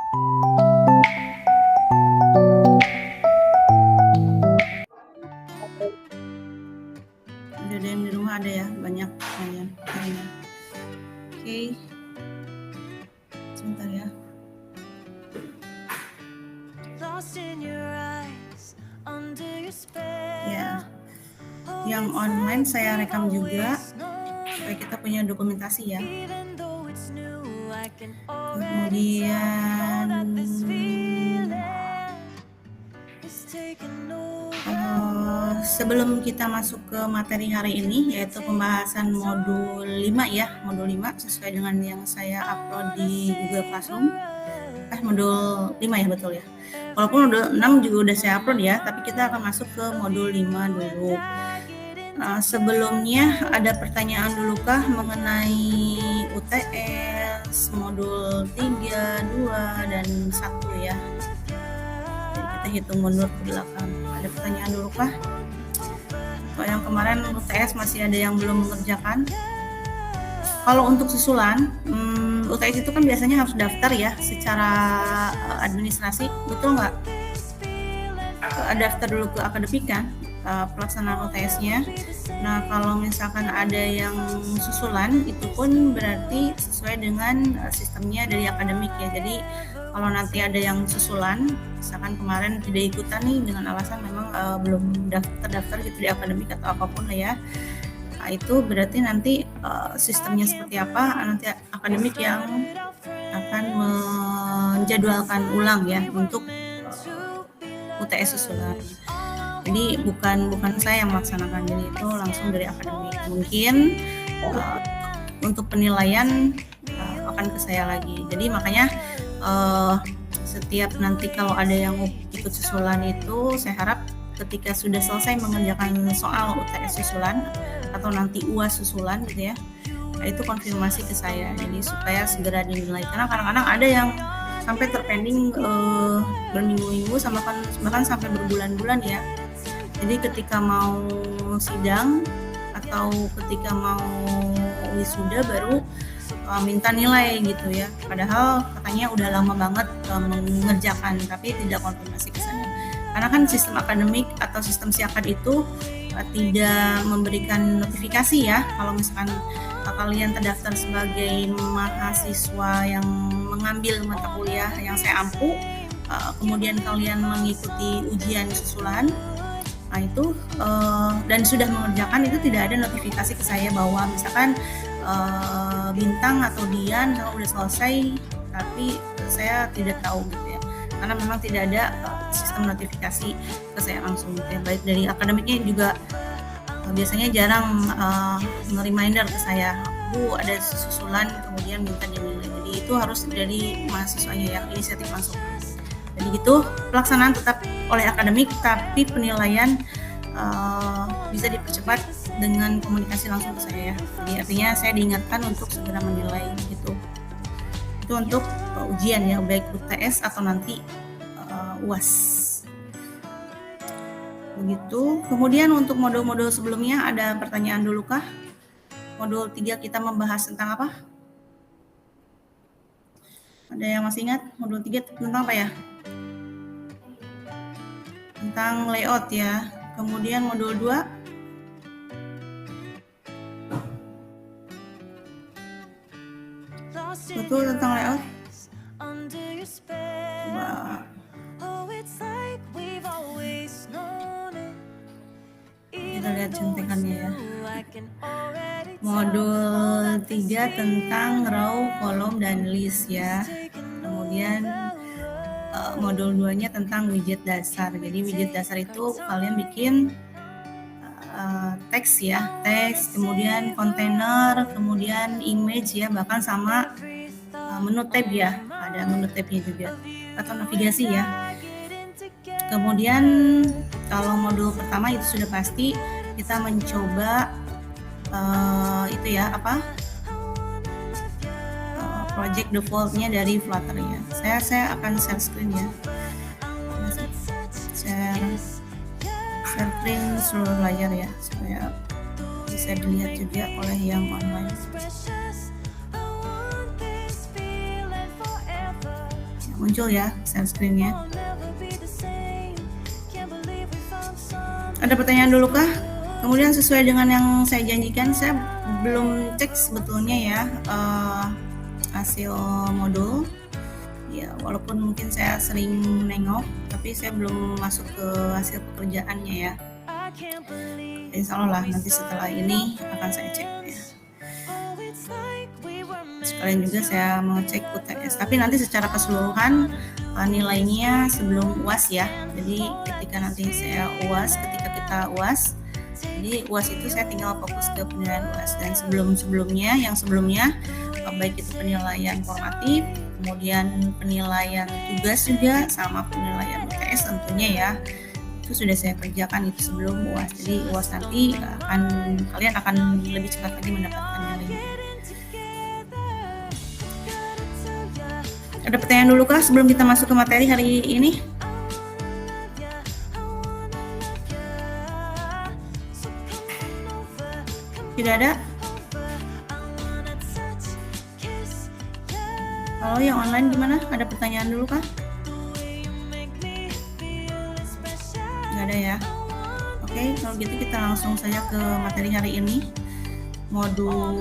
Ada yang di rumah, ada ya, banyak kalian. Oke. Sebentar ya. Ya. Yang online saya rekam juga supaya kita punya dokumentasi ya. Kemudian sebelum kita masuk ke materi hari ini, yaitu pembahasan modul 5 ya, modul 5 sesuai dengan yang saya upload di Google Classroom. Modul 5 ya, betul ya. Walaupun modul 6 juga udah saya upload ya, tapi kita akan masuk ke modul 5 dulu. Sebelumnya ada pertanyaan dulu kah mengenai UTS, modul 3, 2, dan 1 ya. Jadi kita hitung mundur ke belakang. Ada pertanyaan dulu kah? Kalau yang kemarin UTS masih ada yang belum mengerjakan. Kalau untuk susulan, UTS itu kan biasanya harus daftar ya secara administrasi, betul nggak? Daftar dulu ke akademik kan, pelaksanaan UTS-nya. Nah, kalau misalkan ada yang susulan, itu pun berarti sesuai dengan sistemnya dari akademik ya. Jadi kalau nanti ada yang susulan, misalkan kemarin tidak ikutan nih dengan alasan memang belum terdaftar gitu di akademik atau apapun lah ya. Nah, itu berarti nanti sistemnya seperti apa, nanti akademik yang akan menjadwalkan ulang ya untuk UTS susulan. Jadi bukan saya yang melaksanakan, jadi itu langsung dari akademik. Mungkin untuk penilaian akan ke saya lagi. Jadi makanya setiap nanti kalau ada yang ikut susulan itu, saya harap ketika sudah selesai mengerjakan soal UTS susulan atau nanti UAS susulan gitu ya, itu konfirmasi ke saya. Jadi supaya segera dinilai. Karena kadang-kadang ada yang sampai terpending berminggu-minggu, bahkan sampai berbulan-bulan ya. Jadi ketika mau sidang atau ketika mau wisuda baru minta nilai gitu ya. Padahal katanya udah lama banget mengerjakan, tapi tidak konfirmasi ke saya. Karena kan sistem akademik atau sistem siakat itu tidak memberikan notifikasi ya. Kalau misalkan kalian terdaftar sebagai mahasiswa yang mengambil mata kuliah yang saya ampu, kemudian kalian mengikuti ujian susulan, nah itu dan sudah mengerjakan, itu tidak ada notifikasi ke saya bahwa misalkan Bintang atau Dian udah selesai tapi saya tidak tahu gitu ya, karena memang tidak ada sistem notifikasi ke saya langsung gitu ya. Baik dari akademiknya juga biasanya jarang nge-reminder ke saya, Bu ada susulan kemudian minta dinilai. Jadi itu harus dari mahasiswanya yang inisiatif masuk. Jadi gitu, pelaksanaan tetap oleh akademik, tapi penilaian bisa dipercepat dengan komunikasi langsung ke saya. Jadi artinya saya diingatkan untuk segera menilai gitu. Itu untuk ujian ya, baik UTS atau nanti UAS. Begitu. Kemudian untuk modul-modul sebelumnya ada pertanyaan dulu kah? Modul 3 kita membahas tentang apa? Ada yang masih ingat modul 3 tentang apa ya? Tentang layout ya. Kemudian modul 2 betul tentang layout. Coba. Kita lihat contekannya ya. Modul 3 tentang row, kolom, dan list ya. Kemudian modul 2-nya tentang widget dasar. Jadi widget dasar itu kalian bikin teks ya, teks, kemudian kontainer, kemudian image ya, bahkan sama menu tab ya, ada menu tabnya juga, atau navigasi ya. Kemudian kalau modul pertama itu sudah pasti kita mencoba itu ya project defaultnya dari Flutter ya. Saya akan share screen ya, share screen seluruh layar ya, supaya bisa dilihat juga oleh yang online. muncul ya share screen-nya. Ada pertanyaan dulu kah? Kemudian sesuai dengan yang saya janjikan, saya belum cek sebetulnya ya hasil modul. Ya, walaupun mungkin saya sering nengok, tapi saya belum masuk ke hasil pekerjaannya ya. Insya Allah lah nanti setelah ini akan saya cek ya. Sekalian juga saya mau cek UTS, tapi nanti secara keseluruhan nilainya sebelum UAS ya. Jadi ketika nanti saya UAS, ketika kita UAS, jadi UAS itu saya tinggal fokus ke penilaian UAS. Dan yang sebelumnya baik itu penilaian formatif, kemudian penilaian tugas juga, sama penilaian UTS tentunya ya, itu sudah saya kerjakan itu sebelum UAS. Jadi UAS nanti kalian akan lebih cepat lagi mendapatkan nilainya. Ada pertanyaan dulu kah sebelum kita masuk ke materi hari ini? Tidak ada? Kalau yang online gimana? Ada pertanyaan dulu kah? Nggak ada ya? Oke, kalau gitu kita langsung saja ke materi hari ini. Modul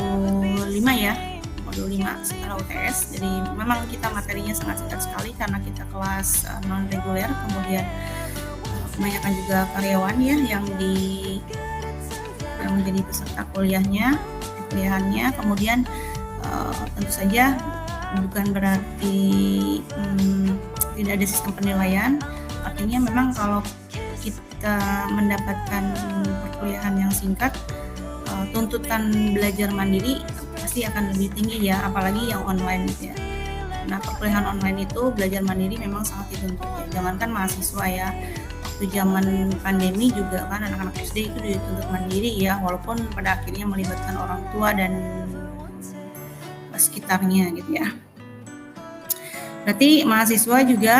5 ya. Modul 5 secara UTS. Jadi memang kita materinya sangat singkat sekali karena kita kelas non reguler, kemudian kebanyakan juga karyawan ya yang menjadi peserta kuliahannya. Kemudian tentu saja bukan berarti tidak ada sistem penilaian. Artinya memang kalau kita mendapatkan perkuliahan yang singkat, tuntutan belajar mandiri pasti akan lebih tinggi ya, apalagi yang online ya. Nah, perkuliahan online itu belajar mandiri memang sangat dituntut ya. Jangankan mahasiswa ya, waktu zaman pandemi juga kan anak-anak SD itu dituntut mandiri ya, walaupun pada akhirnya melibatkan orang tua dan sekitarnya gitu ya. Berarti mahasiswa juga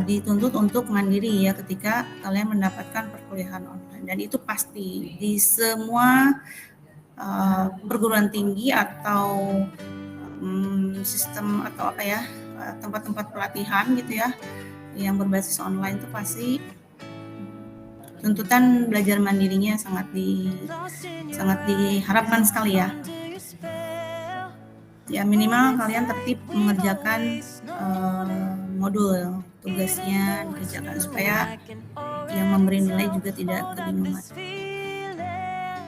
dituntut untuk mandiri ya ketika kalian mendapatkan perkuliahan online, dan itu pasti di semua perguruan tinggi atau sistem atau apa ya, tempat-tempat pelatihan gitu ya yang berbasis online itu pasti tuntutan belajar mandirinya sangat diharapkan sekali ya. Ya minimal kalian tertib mengerjakan modul tugasnya dikerjakan supaya yang memberi nilai juga tidak kebingungan.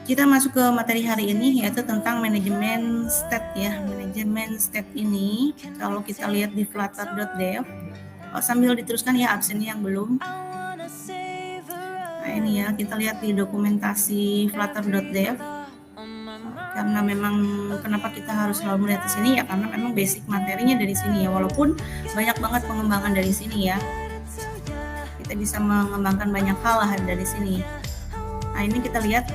Kita masuk ke materi hari ini yaitu tentang manajemen state ya. Manajemen state ini kalau kita lihat di flutter.dev, sambil diteruskan ya absennya yang belum. Nah ini ya kita lihat di dokumentasi flutter.dev. Karena memang kenapa kita harus selalu melihat di sini ya, karena memang basic materinya dari sini ya, walaupun banyak banget pengembangan dari sini ya. Kita bisa mengembangkan banyak hal lah dari sini. Nah ini kita lihat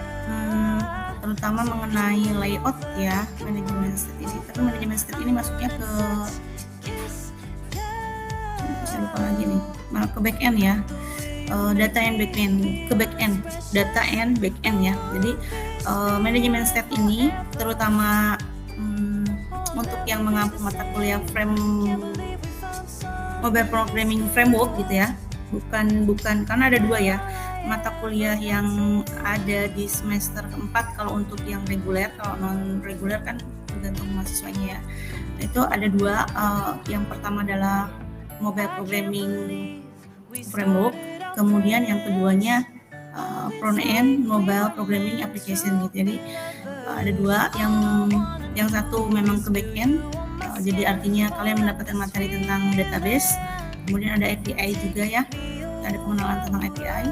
terutama mengenai layout ya, manajemen state ini. Tapi manajemen state ini masuknya ke saya lupa lagi nih, ke backend ya, data and backend ya. Jadi manajemen state ini terutama untuk yang mengampu mata kuliah mobile programming framework gitu ya, bukan karena ada dua ya mata kuliah yang ada di semester keempat kalau untuk yang reguler. Kalau non reguler kan tergantung mahasiswanya ya. Nah, itu ada dua, yang pertama adalah mobile programming framework, kemudian yang keduanya front-end mobile programming application gitu. Jadi ada dua, yang satu memang ke back-end, jadi artinya kalian mendapatkan materi tentang database, kemudian ada API juga ya, ada pengenalan tentang API.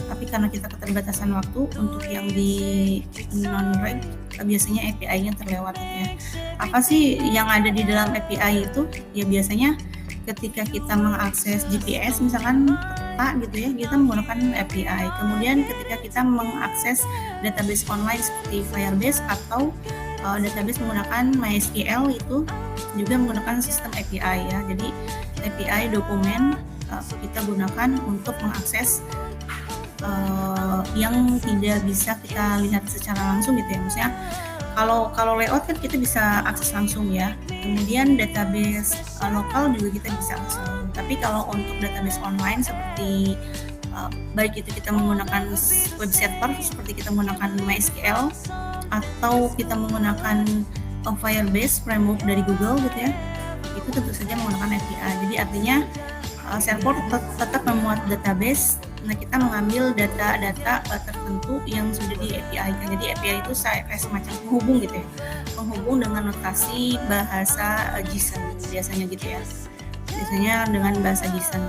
Tapi karena kita keterbatasan waktu untuk yang di non-reg, biasanya API-nya terlewat gitu ya. Apa sih yang ada di dalam API itu? Ya biasanya ketika kita mengakses GPS misalkan peta gitu ya, kita menggunakan API. Kemudian ketika kita mengakses database online seperti Firebase atau database menggunakan MySQL, itu juga menggunakan sistem API ya. Jadi API dokumen kita gunakan untuk mengakses yang tidak bisa kita lihat secara langsung gitu ya. Misalnya Kalau layout kan kita bisa akses langsung ya. Kemudian database lokal juga kita bisa akses langsung. Tapi kalau untuk database online seperti baik itu kita menggunakan web server seperti kita menggunakan MySQL atau kita menggunakan Firebase framework dari Google gitu ya, itu tentu saja menggunakan API. Jadi artinya server tetap memuat database. Nah, kita mengambil data-data tertentu yang sudah di API. Jadi API itu kayak semacam penghubung gitu ya, penghubung dengan notasi bahasa JSON biasanya gitu ya. Biasanya dengan bahasa JSON.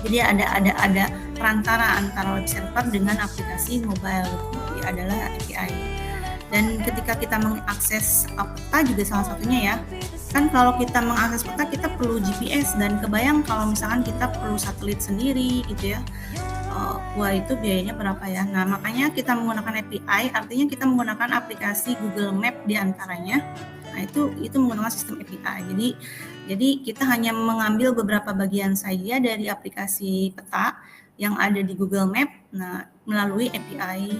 Jadi ada perantara antara web server dengan aplikasi mobile gitu. Jadi adalah API. Dan ketika kita mengakses peta juga salah satunya ya. Kan kalau kita mengakses peta kita perlu GPS, dan kebayang kalau misalkan kita perlu satelit sendiri gitu ya. Wah, itu biayanya berapa ya. Nah, makanya kita menggunakan API, artinya kita menggunakan aplikasi Google Map di antaranya. Nah, itu menggunakan sistem API. Jadi kita hanya mengambil beberapa bagian saja dari aplikasi peta yang ada di Google Map, nah melalui API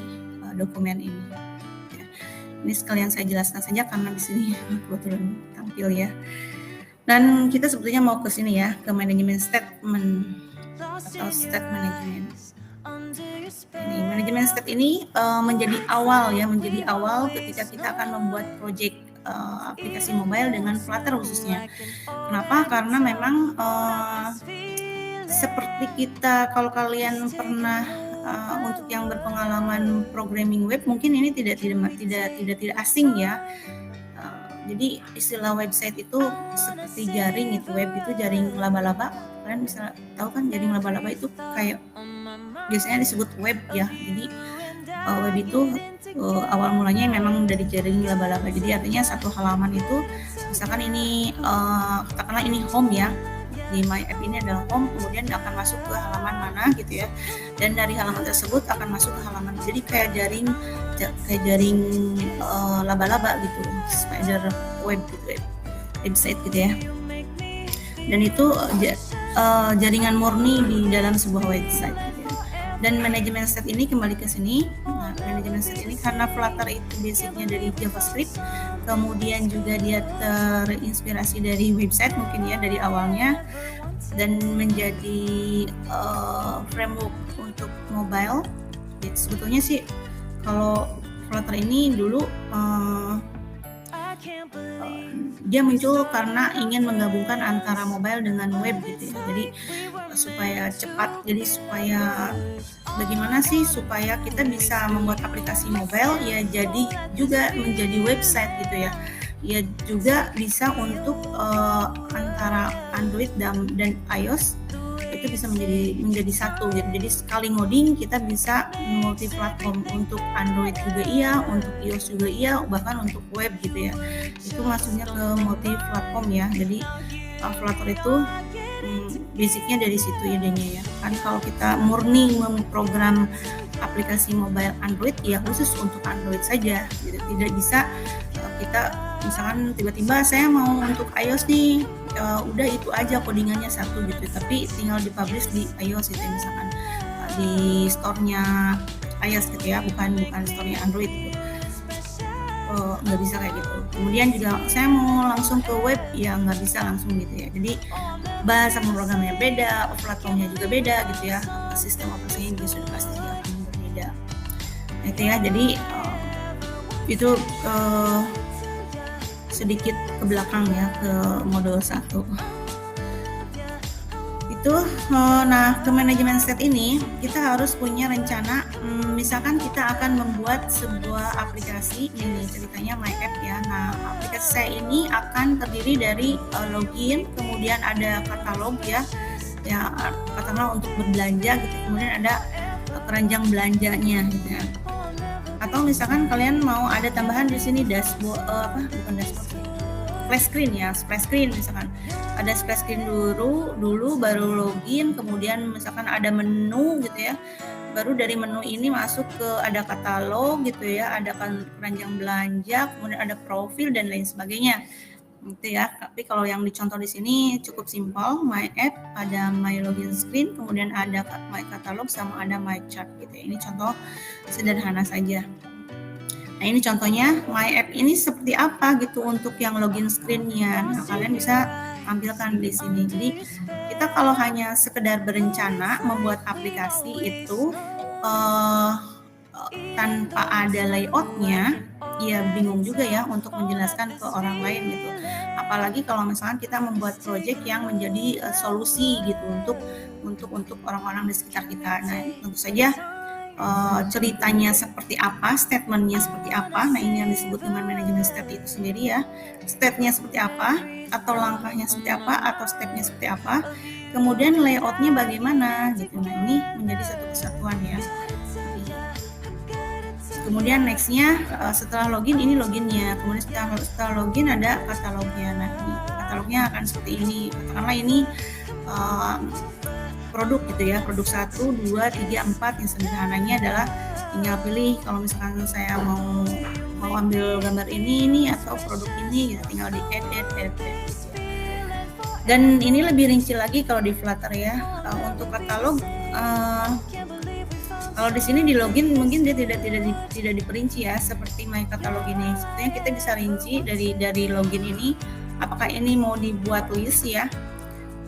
dokumen ini. Ini sekalian saya jelaskan saja karena di sini kebetulan tampil ya. Dan kita sebetulnya mau ke sini ya, ke manajemen statement atau state management. Ini manajemen state ini menjadi awal ketika kita akan membuat project aplikasi mobile dengan Flutter khususnya. Kenapa? Karena memang seperti kita, kalau kalian pernah untuk yang berpengalaman programming web, mungkin ini tidak asing ya. Jadi istilah website itu seperti jaring, itu web itu jaring laba-laba. Kalian bisa tahu kan jaring laba-laba itu kayak biasanya disebut web ya. Jadi web itu awal mulanya memang dari jaring laba-laba. Jadi artinya satu halaman itu, misalkan ini katakanlah ini home ya. Di My App ini adalah home, kemudian akan masuk ke halaman mana gitu ya, dan dari halaman tersebut akan masuk ke halaman, jadi kayak jaring laba-laba gitu, spider web gitu, website gitu ya. Dan itu jaringan murni di dalam sebuah website gitu ya. Dan manajemen state ini kembali ke sini. Nah, manajemen state ini karena Flutter itu basicnya dari JavaScript, kemudian juga dia terinspirasi dari website mungkin ya dari awalnya, dan menjadi framework untuk mobile. Jadi, sebetulnya sih kalau Flutter ini dulu dia muncul karena ingin menggabungkan antara mobile dengan web gitu ya. Jadi supaya cepat, jadi supaya bagaimana sih supaya kita bisa membuat aplikasi mobile ya jadi juga menjadi website gitu ya. Ya juga bisa untuk antara Android dan iOS itu bisa menjadi satu gitu. Jadi sekali ngoding kita bisa multi platform, untuk Android juga iya, untuk iOS juga iya, bahkan untuk web gitu ya. Itu maksudnya ke multi platform ya. Jadi Flutter itu basicnya dari situ idenya ya. Kan kalau kita murni memprogram aplikasi mobile Android ya khusus untuk Android saja gitu. Tidak bisa kita misalkan tiba-tiba saya mau untuk iOS nih, udah itu aja codingannya satu gitu, tapi tinggal dipublish di iOS gitu misalkan di store-nya iOS gitu ya, bukan store-nya Android gitu. Nggak bisa kayak gitu. Kemudian juga saya mau langsung ke web ya nggak bisa langsung gitu ya. Jadi bahasa pemrogramannya beda, platformnya juga beda gitu ya, sistem operasinya juga sudah pasti akan berbeda. Nah, itu ya, jadi itu sedikit ke belakang ya ke modul 1 itu. Nah, ke manajemen state ini kita harus punya rencana. Misalkan kita akan membuat sebuah aplikasi, ini ceritanya My App ya. Nah, aplikasi saya ini akan terdiri dari login, kemudian ada katalog ya katakanlah untuk berbelanja gitu, kemudian ada keranjang belanjanya gitu ya. Atau misalkan kalian mau ada tambahan di sini dashboard, bukan dashboard, splash screen ya, splash screen misalkan ada splash screen dulu baru login, kemudian misalkan ada menu gitu ya, baru dari menu ini masuk ke ada katalog gitu ya, ada keranjang belanja, kemudian ada profil dan lain sebagainya gitu ya. Tapi kalau yang dicontoh di sini cukup simpel, My App, ada My Login Screen, kemudian ada My Catalog sama ada My Chart gitu ya. Ini contoh sederhana saja. Nah ini contohnya My App ini seperti apa gitu untuk yang login screen-nya. Nah kalian bisa tampilkan di sini. Jadi kita kalau hanya sekedar berencana membuat aplikasi itu tanpa ada layout-nya, ya bingung juga ya untuk menjelaskan ke orang lain gitu. Apalagi kalau misalkan kita membuat project yang menjadi solusi gitu untuk orang-orang di sekitar kita. Nah tentu saja ceritanya seperti apa, statementnya seperti apa. Nah ini yang disebut dengan manajemen step itu sendiri ya. Stepnya seperti apa, atau langkahnya seperti apa, atau stepnya seperti apa. Kemudian layoutnya bagaimana gitu. Nah ini menjadi satu kesatuan ya. Kemudian nextnya setelah login ini loginnya. Kemudian setelah login ada katalognya. Nah ini katalognya akan seperti ini. Katakanlah ini produk gitu ya, produk 1, 2, 3, 4 yang sederhananya adalah tinggal pilih kalau misalkan saya mau ambil gambar ini atau produk ini gitu, tinggal di add. Dan ini lebih rinci lagi kalau di Flutter ya. Untuk katalog kalau di sini di login mungkin dia tidak diperinci ya seperti My Katalog ini. Sebetulnya kita bisa rinci dari login ini apakah ini mau dibuat list ya.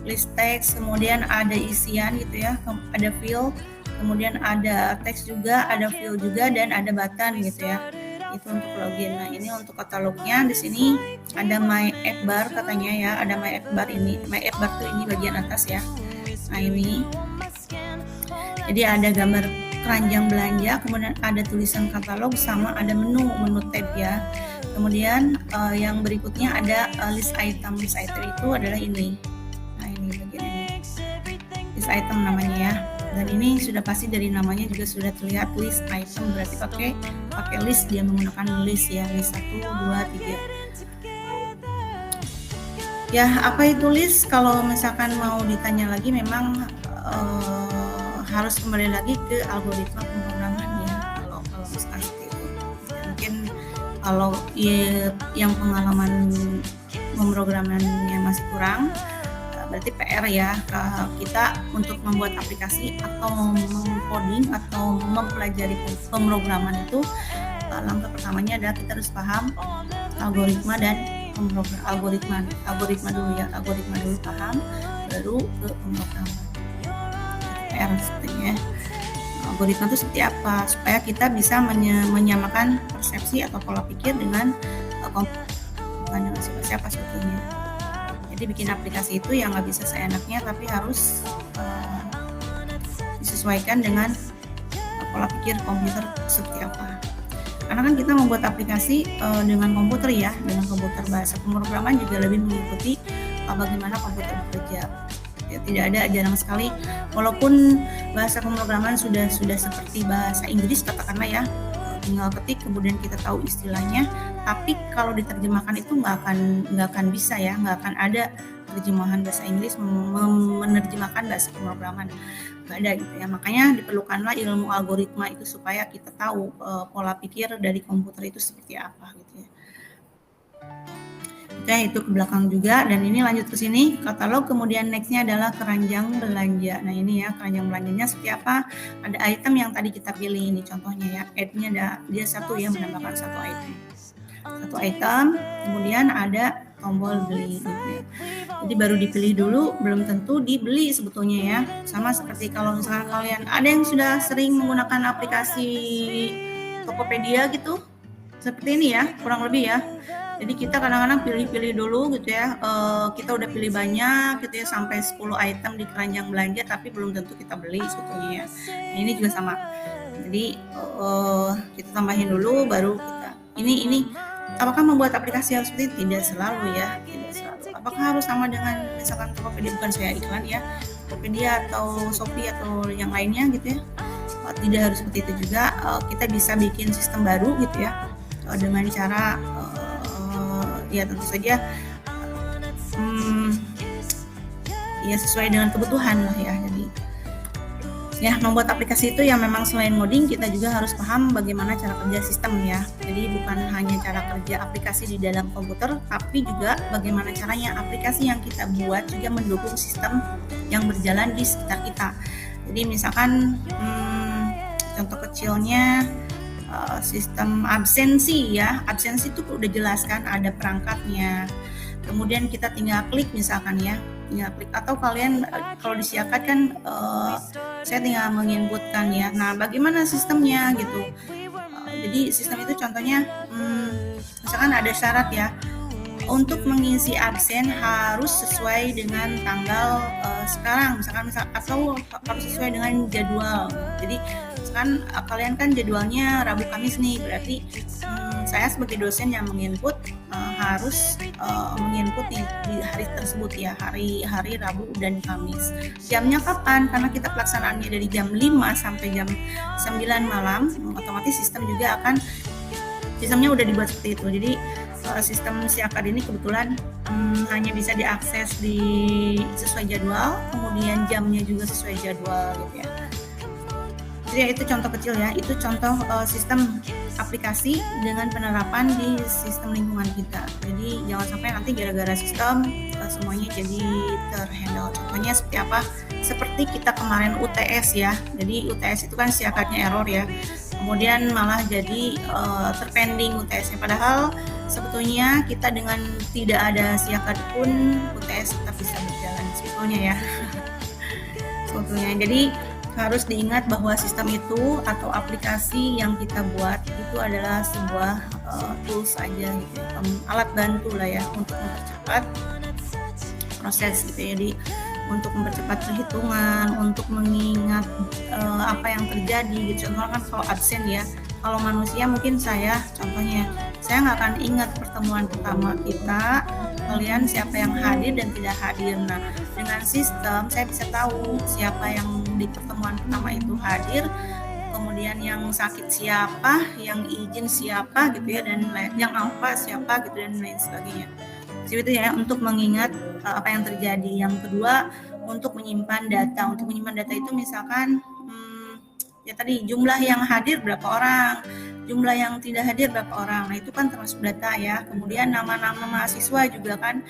List text, kemudian ada isian gitu ya, ada field, kemudian ada teks juga, ada field juga, dan ada button gitu ya. Itu untuk login. Nah ini untuk katalognya di sini ada My App Bar katanya ya, ada My App Bar ini. My App Bar tuh ini bagian atas ya. Nah ini, jadi ada gambar keranjang belanja, kemudian ada tulisan katalog sama ada menu tab ya. Kemudian yang berikutnya ada list item. List item itu adalah ini. List item namanya ya, dan ini sudah pasti dari namanya juga sudah terlihat list item, berarti pakai list, dia menggunakan list ya, list 1, 2, 3 ya. Apa itu list? Kalau misalkan mau ditanya lagi memang harus kembali lagi ke algoritma pemrograman ya, kalau misalkan seperti itu. Mungkin kalau yang pengalaman pemrogramannya masih kurang, berarti PR ya kita untuk membuat aplikasi atau mengcoding atau mempelajari pemrograman itu. Langkah pertamanya adalah kita harus paham algoritma dan algoritma dulu paham, baru ke pemrograman. PR sepertinya algoritma itu seperti apa supaya kita bisa menyamakan persepsi atau pola pikir dengan bukan dengan siapa sebetulnya. Jadi bikin aplikasi itu yang nggak bisa seenaknya, tapi harus disesuaikan dengan pola pikir komputer seperti apa. Karena kan kita membuat aplikasi dengan komputer ya, dengan komputer. Bahasa pemrograman juga lebih mengikuti bagaimana komputer bekerja. Ya, tidak ada, jarang sekali. Walaupun bahasa pemrograman sudah seperti bahasa Inggris katakanlah ya, tinggal ketik kemudian kita tahu istilahnya, tapi kalau diterjemahkan itu nggak akan bisa ya, nggak akan ada terjemahan bahasa Inggris menerjemahkan bahasa pemrograman, nggak ada gitu ya. Makanya diperlukanlah ilmu algoritma itu supaya kita tahu pola pikir dari komputer itu seperti apa gitu ya. Oke, itu ke belakang juga, dan ini lanjut ke sini katalog. Kemudian nextnya adalah keranjang belanja. Nah ini ya, keranjang belanjanya seperti apa? Ada item yang tadi kita pilih, ini contohnya ya. Add-nya dia satu ya, menambahkan satu item. Kemudian ada tombol beli gitu ya. Jadi baru dipilih dulu, belum tentu dibeli sebetulnya ya. Sama seperti kalau misalkan kalian ada yang sudah sering menggunakan aplikasi Tokopedia gitu, seperti ini ya, kurang lebih ya. Jadi kita kadang-kadang pilih-pilih dulu gitu ya, kita udah pilih banyak gitu ya, sampai 10 item di keranjang belanja, tapi belum tentu kita beli sebetulnya ya. Nah, ini juga sama. Jadi kita tambahin dulu, baru kita ini apakah membuat aplikasi harus seperti itu? Tidak selalu ya, tidak selalu. Apakah harus sama dengan misalkan Tokopedia, bukan saya iklan ya, Tokopedia atau Shopee atau yang lainnya gitu ya? Tidak harus seperti itu juga. Kita bisa bikin sistem baru gitu ya, dengan cara ya tentu saja ya sesuai dengan kebutuhan lah ya. Jadi ya membuat aplikasi itu yang memang selain ngoding, kita juga harus paham bagaimana cara kerja sistem ya. Jadi bukan hanya cara kerja aplikasi di dalam komputer, tapi juga bagaimana caranya aplikasi yang kita buat juga mendukung sistem yang berjalan di sekitar kita. Jadi misalkan contoh kecilnya sistem absensi ya. Absensi itu udah jelas kan, ada perangkatnya. Kemudian kita tinggal klik misalkan ya, tinggal klik, atau kalian kalau di Siakat kan saya tinggal menginputkan ya. Nah, bagaimana sistemnya gitu? Jadi sistem itu contohnya misalkan ada syarat ya, untuk mengisi absen harus sesuai dengan tanggal sekarang misalkan atau harus sesuai dengan jadwal. Jadi misalkan kalian kan jadwalnya Rabu Kamis nih, berarti saya sebagai dosen yang menginput harus menginput di hari tersebut ya, hari Rabu dan Kamis. Jamnya kapan? Karena kita pelaksanaannya dari jam 5 sampai jam 9 malam, otomatis sistemnya udah dibuat seperti itu. Jadi sistem Siakat ini kebetulan hanya bisa diakses sesuai jadwal, kemudian jamnya juga sesuai jadwal gitu ya. Jadi itu contoh kecil ya, itu contoh sistem aplikasi dengan penerapan di sistem lingkungan kita. Jadi jangan sampai nanti gara-gara sistem semuanya jadi terhandle. Contohnya seperti apa? Seperti kita kemarin UTS ya. Jadi UTS itu kan Siakatnya error ya. Kemudian malah jadi terpending UTS-nya. Padahal sebetulnya kita dengan tidak ada Siakat pun UTS tetap bisa berjalan sebetulnya ya. Sebetulnya. Jadi harus diingat bahwa sistem itu atau aplikasi yang kita buat itu adalah sebuah tools aja gitu, alat bantu lah ya untuk mempercepat proses gitu ya. Jadi untuk mempercepat perhitungan, untuk mengingat apa yang terjadi gitu. Contohnya kan kalau absen ya, kalau manusia mungkin saya nggak akan ingat pertemuan pertama kita, kalian siapa yang hadir dan tidak hadir. Nah, dengan sistem saya bisa tahu siapa yang di pertemuan pertama itu hadir, kemudian yang sakit siapa, yang izin siapa gitu ya, dan yang apa siapa gitu dan lain sebagainya. Jadi itu ya untuk mengingat apa yang terjadi. Yang kedua, untuk menyimpan data. Untuk menyimpan data itu misalkan ya tadi jumlah yang hadir berapa orang, jumlah yang tidak hadir berapa orang. Nah, itu kan termasuk data ya. Kemudian nama-nama mahasiswa juga kan.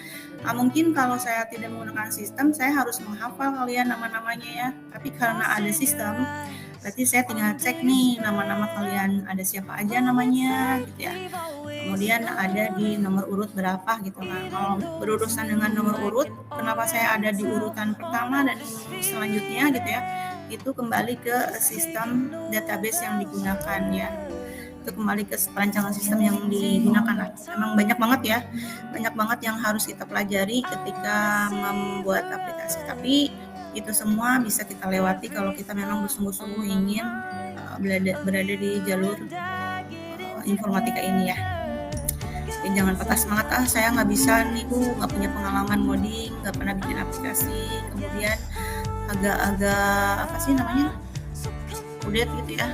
Mungkin kalau saya tidak menggunakan sistem, saya harus menghafal kalian nama-namanya ya. Tapi karena ada sistem, berarti saya tinggal cek nih nama-nama kalian ada siapa aja namanya gitu ya. Kemudian ada di nomor urut berapa gitu. Nah, kalau berurusan dengan nomor urut, kenapa saya ada di urutan pertama dan selanjutnya gitu ya, itu kembali ke sistem database yang digunakan ya. Itu kembali ke perancangan sistem yang digunakan. Memang banyak banget yang harus kita pelajari ketika membuat aplikasi. Tapi itu semua bisa kita lewati kalau kita memang bersungguh-sungguh ingin berada di jalur informatika ini ya. Jadi jangan patah semangat, saya nggak bisa nih Bu, nggak punya pengalaman ngoding, nggak pernah bikin aplikasi, kemudian agak apa sih namanya, udet gitu ya,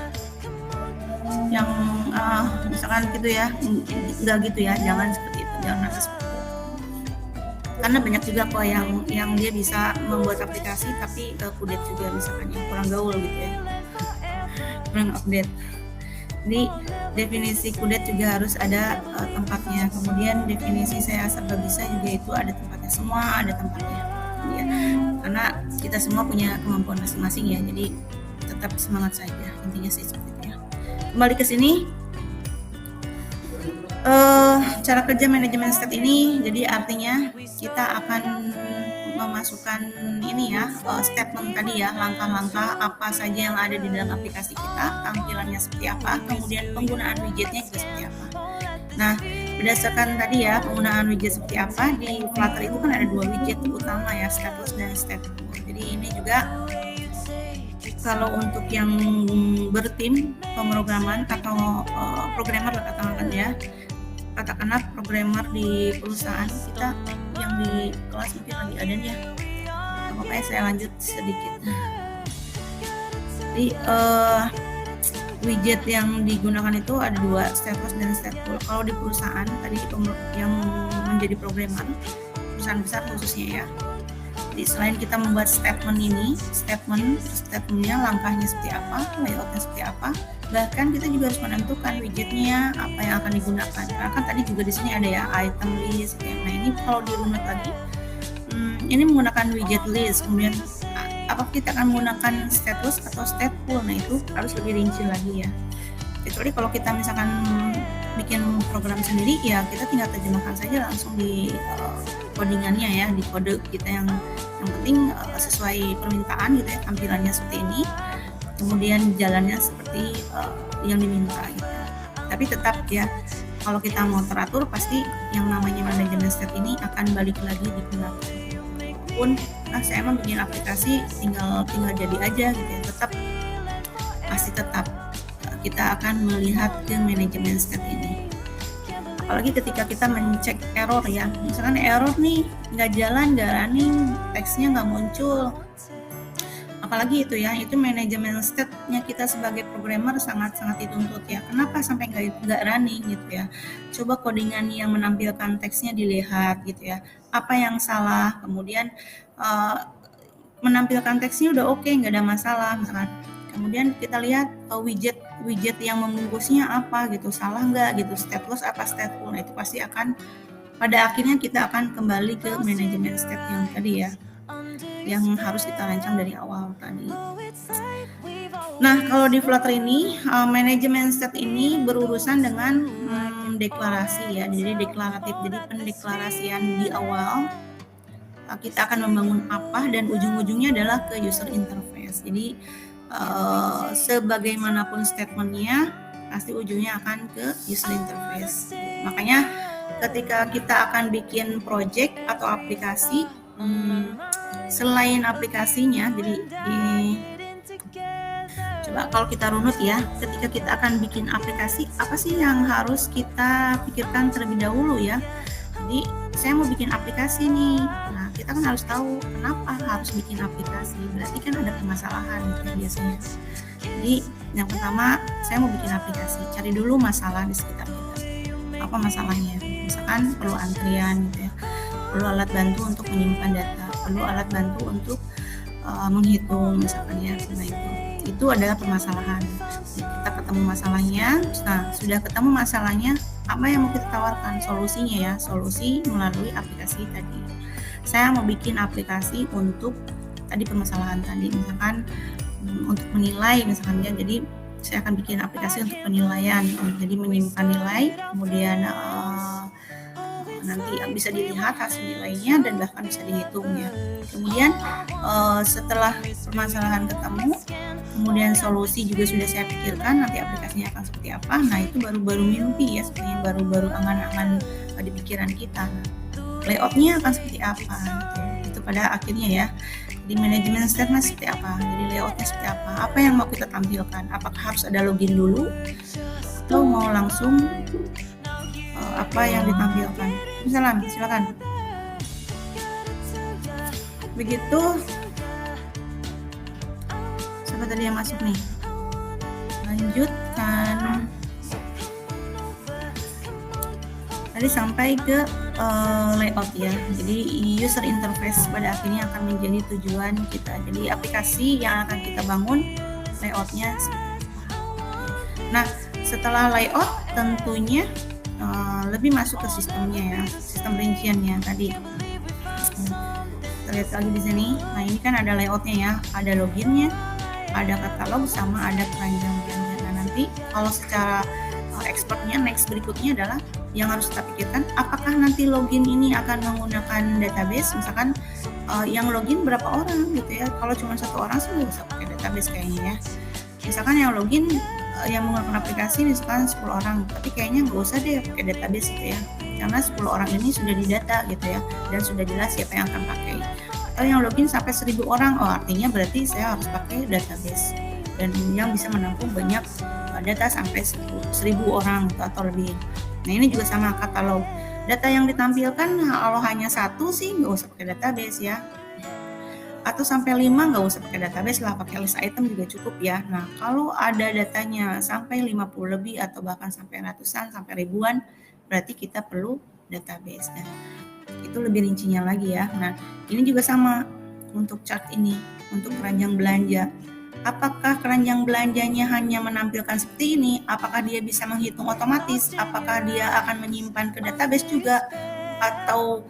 yang misalkan gitu ya, nggak gitu ya, jangan seperti itu, jangan merasa seperti itu. Karena banyak juga kok yang dia bisa membuat aplikasi tapi kudet juga, misalkan yang kurang gaul gitu ya, kurang update. Jadi definisi kudet juga harus ada tempatnya. Kemudian definisi saya serba bisa juga itu ada tempatnya, semua ada tempatnya ya. Karena kita semua punya kemampuan masing-masing ya, jadi tetap semangat saja, intinya sih seperti itu ya. Kembali ke sini, cara kerja manajemen state ini, jadi artinya kita akan memasukkan ini ya, statement tadi ya, langkah-langkah apa saja yang ada di dalam aplikasi kita, tampilannya seperti apa, kemudian penggunaan widgetnya juga seperti apa. Nah, berdasarkan tadi ya penggunaan widget seperti apa, di Flutter itu kan ada 2 widget utama ya, stateless dan stateful. Jadi ini juga kalau untuk yang bertim pemrograman atau programmer katakanlah programmer di perusahaan kita yang di kelas mungkin lagi ada nih ya. Pokoknya saya lanjut sedikit. Jadi widget yang digunakan itu ada 2, stateless dan stateful. Kalau di perusahaan tadi yang menjadi programmer, perusahaan besar khususnya ya. Jadi selain kita membuat statementnya langkahnya seperti apa, layoutnya seperti apa, bahkan kita juga harus menentukan widgetnya apa yang akan digunakan. Karena kan tadi juga di sini ada ya item list. Nah ini kalau dirunut lagi, ini menggunakan widget list. Kemudian apa kita akan menggunakan stateless atau stateful? Nah itu harus lebih rinci lagi ya. Kecuali kalau kita misalkan bikin program sendiri, ya kita tinggal terjemahkan saja langsung di codingannya ya, di kode kita yang penting sesuai permintaan gitu ya, tampilannya seperti ini, kemudian jalannya seperti yang diminta gitu. Tapi tetap ya, kalau kita mau teratur pasti yang namanya manajemen state ini akan balik lagi digunakan. Walaupun saya mau bikin aplikasi tinggal jadi aja gitu ya, pasti tetap kita akan melihat ke manajemen state ini. Apalagi ketika kita mencek error ya, misalkan error nih nggak jalan, nggak running, teksnya nggak muncul, apalagi itu ya, itu manajemen state-nya kita sebagai programmer sangat-sangat dituntut ya. Kenapa sampai nggak running gitu ya? Coba codingan yang menampilkan teksnya dilihat gitu ya, apa yang salah, kemudian menampilkan teksnya udah oke, nggak ada masalah misalkan. Kemudian kita lihat widget yang membungkusnya apa gitu, salah nggak gitu, stateless apa stateful. Nah itu pasti akan pada akhirnya kita akan kembali ke manajemen state yang tadi ya, yang harus kita rancang dari awal tadi. Nah kalau di Flutter ini manajemen state ini berurusan dengan deklarasi ya, jadi deklaratif, jadi pendeklarasian di awal kita akan membangun apa dan ujung-ujungnya adalah ke user interface. Jadi sebagaimanapun statementnya pasti ujungnya akan ke user interface. Makanya ketika kita akan bikin project atau aplikasi, selain aplikasinya, jadi coba kalau kita runut ya, ketika kita akan bikin aplikasi, apa sih yang harus kita pikirkan terlebih dahulu ya. Jadi saya mau bikin aplikasi nih, nah kita kan harus tahu kenapa harus bikin aplikasi, berarti kan ada permasalahan gitu biasanya. Jadi yang pertama, saya mau bikin aplikasi, cari dulu masalah di sekitar kita. Apa masalahnya? Misalkan perlu antrian gitu ya, perlu alat bantu untuk menyimpan data, perlu alat bantu untuk menghitung misalkan ya. Nah itu adalah permasalahan. Jadi kita ketemu masalahnya. Nah sudah ketemu masalahnya, apa yang mau kita tawarkan? Solusinya ya, solusi melalui aplikasi tadi. Saya mau bikin aplikasi untuk tadi permasalahan tadi, misalkan untuk menilai misalkan ya. Jadi saya akan bikin aplikasi untuk penilaian, jadi menyimpan nilai, kemudian nanti bisa dilihat hasil nilainya dan bahkan bisa dihitung ya. Kemudian setelah permasalahan ketemu, kemudian solusi juga sudah saya pikirkan, nanti aplikasinya akan seperti apa. Nah itu baru mimpi ya, sebenarnya baru angan-angan di pikiran kita. Layoutnya akan seperti apa gitu. Itu pada akhirnya ya, di manajemen state seperti apa, jadi layoutnya seperti apa yang mau kita tampilkan, apakah harus ada login dulu atau mau langsung apa yang ditampilkan. Silakan. Begitu. Siapa tadi yang masuk nih? Lanjutkan. Tadi sampai ke layout ya. Jadi user interface pada akhirnya akan menjadi tujuan kita. Jadi aplikasi yang akan kita bangun, layoutnya seperti apa. Nah setelah layout tentunya lebih masuk ke sistemnya ya, sistem rinciannya tadi. Kita lihat lagi di sini. Nah ini kan ada layoutnya ya, ada loginnya, ada katalog, sama ada keranjang belanja. Nah nanti kalau secara expertnya next berikutnya adalah yang harus kita pikirkan, apakah nanti login ini akan menggunakan database, misalkan yang login berapa orang gitu ya. Kalau cuma satu orang sih nggak usah pakai database kayaknya ya. Misalkan yang login yang menggunakan aplikasi misalkan 10 orang, tapi kayaknya nggak usah deh pakai database gitu ya, karena 10 orang ini sudah didata gitu ya, dan sudah jelas siapa yang akan pakai. Atau yang login sampai 1000 orang, artinya berarti saya harus pakai database dan yang bisa menampung banyak data sampai 1000 orang atau lebih. Nah ini juga sama katalog, data yang ditampilkan kalau hanya satu sih nggak usah pakai database ya, atau sampai 5 nggak usah pakai database lah, pakai list item juga cukup ya. Nah kalau ada datanya sampai 50 lebih atau bahkan sampai ratusan, sampai ribuan, berarti kita perlu database. Nah itu lebih rincinya lagi ya. Nah ini juga sama untuk chart ini, untuk keranjang belanja. Apakah keranjang belanjanya hanya menampilkan seperti ini? Apakah dia bisa menghitung otomatis? Apakah dia akan menyimpan ke database juga? Atau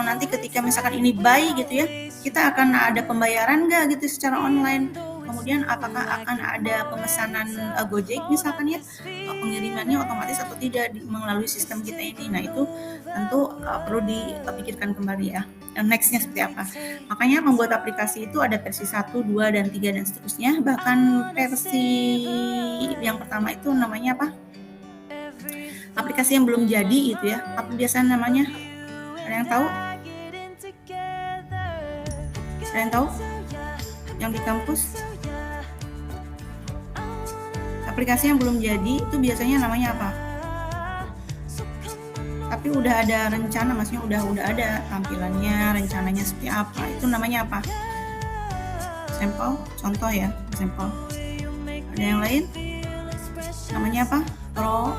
nanti ketika misalkan ini buy gitu ya, kita akan ada pembayaran nggak gitu secara online? kemudian apakah akan ada pemesanan Gojek misalkan ya, pengirimannya otomatis atau tidak melalui sistem kita ini. Nah itu tentu perlu dipikirkan kembali ya. Nextnya seperti apa. Makanya membuat aplikasi itu ada versi 1, 2, dan 3 dan seterusnya. Bahkan versi yang pertama itu namanya apa? Aplikasi yang belum jadi itu ya. Apa biasanya namanya? Ada yang tahu? Ada yang tahu? Yang di kampus? Aplikasi yang belum jadi itu biasanya namanya apa? Tapi udah ada rencana, maksudnya udah ada tampilannya, rencananya seperti apa, itu namanya apa? Sampel, contoh ya, sampel. Ada yang lain? Namanya apa? Pro?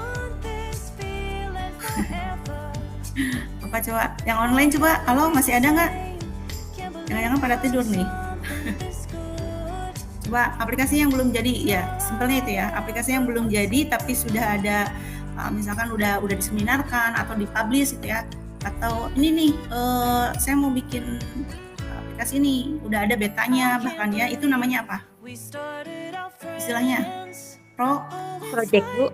Apa coba? Yang online coba, halo masih ada nggak? Jangan-jangan pada tidur nih. Coba aplikasi yang belum jadi, ya simpelnya itu ya, aplikasi yang belum jadi tapi sudah ada misalkan udah diseminarkan atau dipublish gitu ya, atau ini nih saya mau bikin aplikasi ini udah ada betanya bahkan ya, itu namanya apa istilahnya? Project Bu.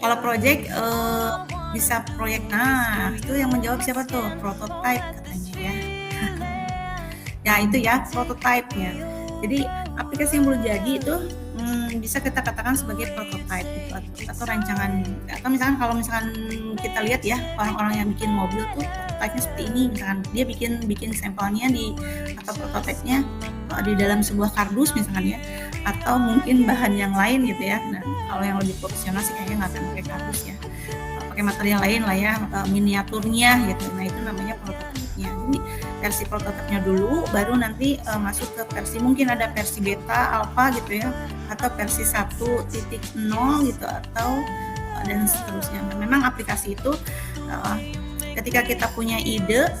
Kalau project bisa proyek. Nah itu yang menjawab siapa tuh? Prototype katanya ya. Ya itu ya prototype-nya. Jadi aplikasi yang belum jadi itu bisa kita katakan sebagai prototype gitu, atau rancangan. Atau misalkan kalau misalkan kita lihat ya orang-orang yang bikin mobil tuh prototype-nya seperti ini, misalkan dia bikin sampelnya atau prototype-nya di dalam sebuah kardus misalkan ya, atau mungkin bahan yang lain gitu ya. Nah kalau yang lebih profesional sih kayaknya nggak akan pakai kardus ya, pakai material lain lah ya, miniaturnya gitu. Nah itu namanya prototype-nya. Jadi versi prototipenya dulu, baru nanti masuk ke versi, mungkin ada versi beta, alpha gitu ya, atau versi 1.0 gitu, atau dan seterusnya. Nah, memang aplikasi itu ketika kita punya ide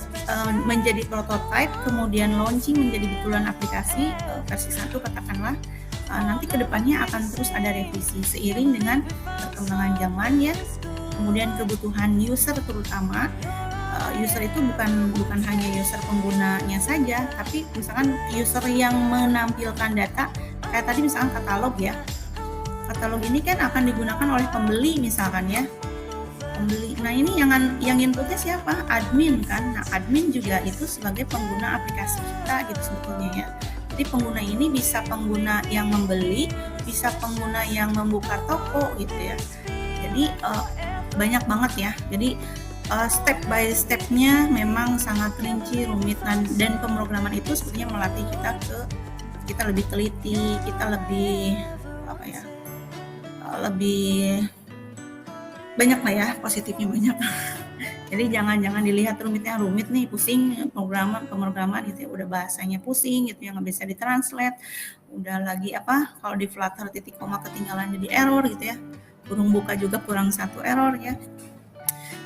menjadi prototype, kemudian launching menjadi betulan aplikasi versi 1 katakanlah, nanti kedepannya akan terus ada revisi seiring dengan perkembangan zaman ya, kemudian kebutuhan user terutama. User itu bukan hanya user penggunanya saja, tapi misalkan user yang menampilkan data, kayak tadi misalkan katalog ya. Katalog ini kan akan digunakan oleh pembeli misalkan ya. Pembeli. Nah ini yang inputnya siapa? Admin kan. Nah admin juga itu sebagai pengguna aplikasi kita gitu sebetulnya ya. Jadi pengguna ini bisa pengguna yang membeli, bisa pengguna yang membuka toko gitu ya. Jadi banyak banget ya. Jadi step by stepnya memang sangat rinci, rumit, dan pemrograman itu sebenarnya melatih kita lebih teliti, kita lebih lebih banyak lah ya, positifnya banyak. Jadi jangan dilihat rumit nih, pusing pemrograman gitu ya, udah bahasanya pusing gitu ya, nggak bisa ditranslate, udah lagi kalau di Flutter titik koma ketinggalan jadi error gitu ya, kurung buka juga kurang satu error ya.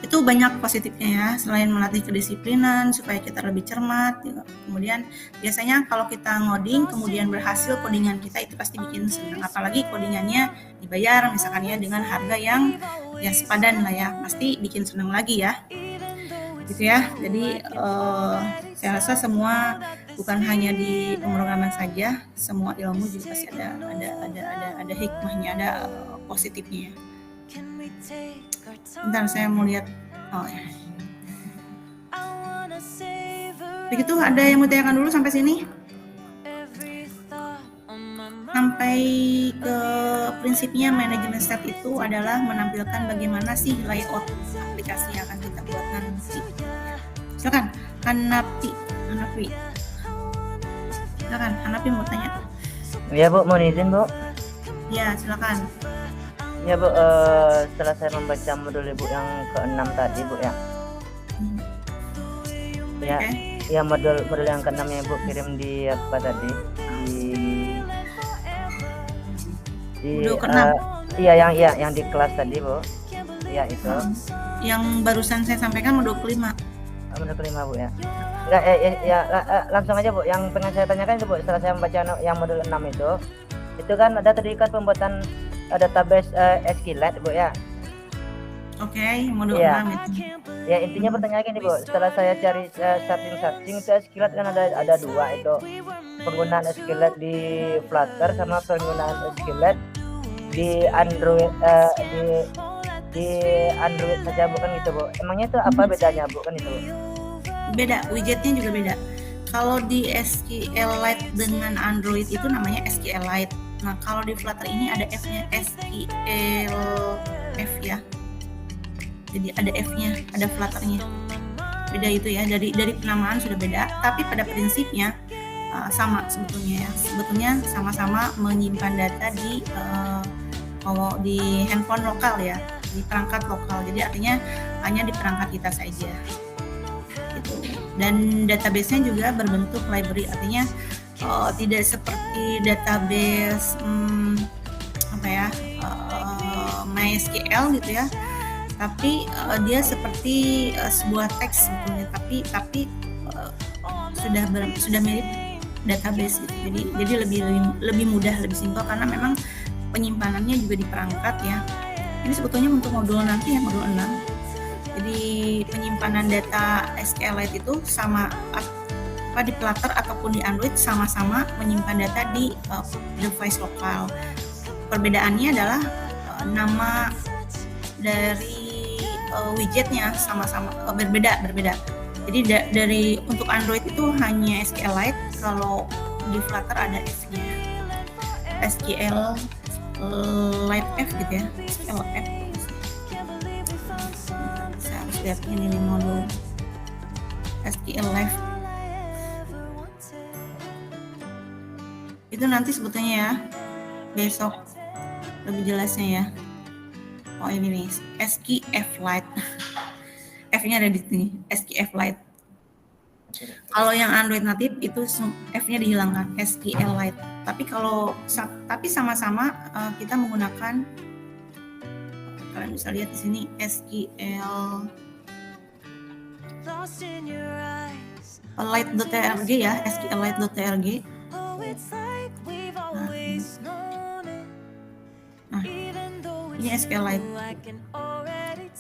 Itu banyak positifnya ya, selain melatih kedisiplinan supaya kita lebih cermat gitu. Kemudian biasanya kalau kita ngoding kemudian berhasil codingan kita, itu pasti bikin senang, apalagi codingannya dibayar misalkan ya dengan harga yang ya sepadan lah ya, pasti bikin senang lagi ya gitu ya. Jadi saya rasa semua bukan hanya di pemrograman saja, semua ilmu juga pasti ada hikmahnya, ada positifnya. Bentar saya mau lihat. Oh ya. Begitu, ada yang mau tanyakan dulu sampai sini? Sampai ke prinsipnya manajemen step itu adalah menampilkan bagaimana sih layout aplikasi yang akan kita buat nanti. Silakan, Hanapi. Silakan, Hanapi mau tanya. Ya Bu, mau izin Bu? Ya, silakan. Ya Bu, setelah saya membaca modul Ibu yang ke-6 tadi Bu ya. Ya, okay. Ya modul yang ke-6 yang Ibu kirim di apa tadi? Di modul ke-6. Iya yang di kelas tadi Bu. Iya itu. Yang barusan saya sampaikan modul ke-5. Modul ke-5 Bu ya. Enggak langsung aja Bu, yang pengen saya tanyakan itu Bu, setelah saya membaca yang modul 6 itu kan ada tadi kan pembuatan database SQLite Bu ya. Oke, modul Iya. 6 itu. Ya intinya pertanyaan gini Bu, setelah saya cari searching itu Skillet kan ada dua itu, penggunaan Skillet di Flutter sama penggunaan Skillet di Android di Android saja bukan gitu Bu. Emangnya itu apa bedanya Bu kan itu Bu? Beda, widgetnya juga beda. Kalau di SQLite dengan Android itu namanya SQLite. Nah, kalau di Flutter ini ada F-nya, SQLF ya. Jadi ada F-nya, ada Flutter-nya. Beda itu ya, dari penamaan sudah beda, tapi pada prinsipnya sama sebetulnya ya. Sebetulnya sama-sama menyimpan data di handphone lokal ya, di perangkat lokal. Jadi artinya hanya di perangkat kita saja. Gitu. Dan database-nya juga berbentuk library, artinya tidak seperti database MySQL gitu ya, tapi dia seperti sebuah teks sebetulnya, tapi sudah mirip database gitu. Jadi lebih mudah, lebih simpel karena memang penyimpanannya juga di perangkat ya. Ini sebetulnya untuk modul nanti ya, modul 6. Jadi penyimpanan data SQLite itu sama di Flutter ataupun di Android sama-sama menyimpan data di device lokal. Perbedaannya adalah nama dari widgetnya sama-sama berbeda. Jadi dari untuk Android itu hanya SQLite, kalau di Flutter ada F-nya, SQLite F gitu ya, SQLite. Saya harus lihat ini modul SQLite. Itu nanti sebetulnya ya, besok lebih jelasnya ya. Oh ini nih, SQLite. F-nya ada di sini, SQLite. Kalau yang Android native itu F-nya dihilangkan, SQLite. Tapi sama-sama kita menggunakan, kalian bisa lihat di sini SQLite.trg ya, SQLite.trg. Nah, ini SQLite.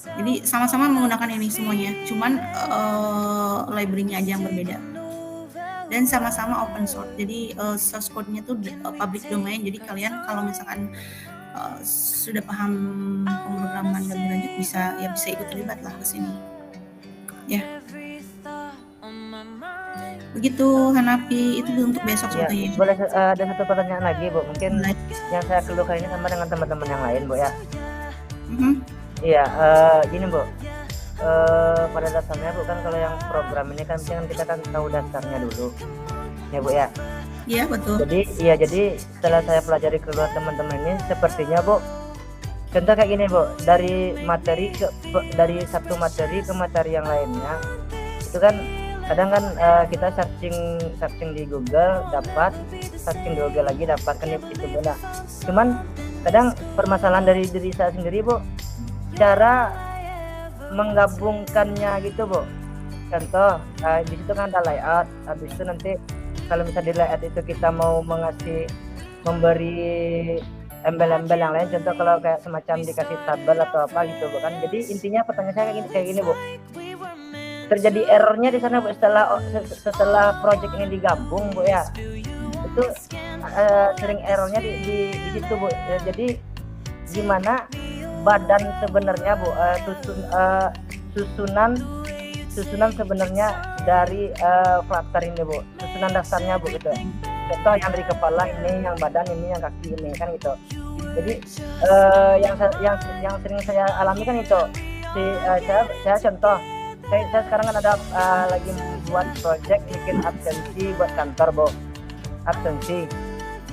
Jadi sama-sama menggunakan ini semuanya, cuman library-nya aja yang berbeda. Dan sama-sama open source. Jadi source code-nya tuh public domain. Jadi kalian kalau misalkan sudah paham pemrograman lebih lanjut bisa ikut terlibat lah ke sini. Ya. Begitu Hanapi, itu untuk besok ya, sebetulnya. Boleh ada satu pertanyaan lagi Bu, mungkin yang saya keluhkan ini sama dengan teman-teman yang lain Bu ya. Iya, gini Bu, pada dasarnya Bu kan kalau yang program ini kan kita kan tahu dasarnya dulu ya Bu ya. Iya betul. Jadi setelah saya pelajari keluar teman-teman ini sepertinya Bu, contoh kayak gini Bu, dari satu materi ke materi yang lainnya itu kan kadang kan kita searching di Google dapat, searching di Google lagi dapat kan itu Bu. Nah, cuman kadang permasalahan dari diri saya sendiri Bu, cara menggabungkannya gitu Bu. Contoh di situ kan ada layout, habis itu nanti kalau misalnya di layout itu kita mau memberi embel-embel yang lain, contoh kalau kayak semacam dikasih tabel atau apa gitu Bu kan. Jadi intinya pertanyaan saya kayak gini Bu, terjadi errornya di sana Bu setelah project ini digabung Bu ya, itu sering errornya di situ Bu. Jadi gimana badan sebenarnya Bu, susunan sebenarnya dari Flutter ini Bu, susunan dasarnya Bu gitu. Contoh yang dari kepala ini, yang badan ini, yang kaki ini kan gitu. Jadi yang sering saya alami kan itu, saya contoh, saya sekarang kan ada lagi buat project bikin absensi buat kantor Bu, absensi.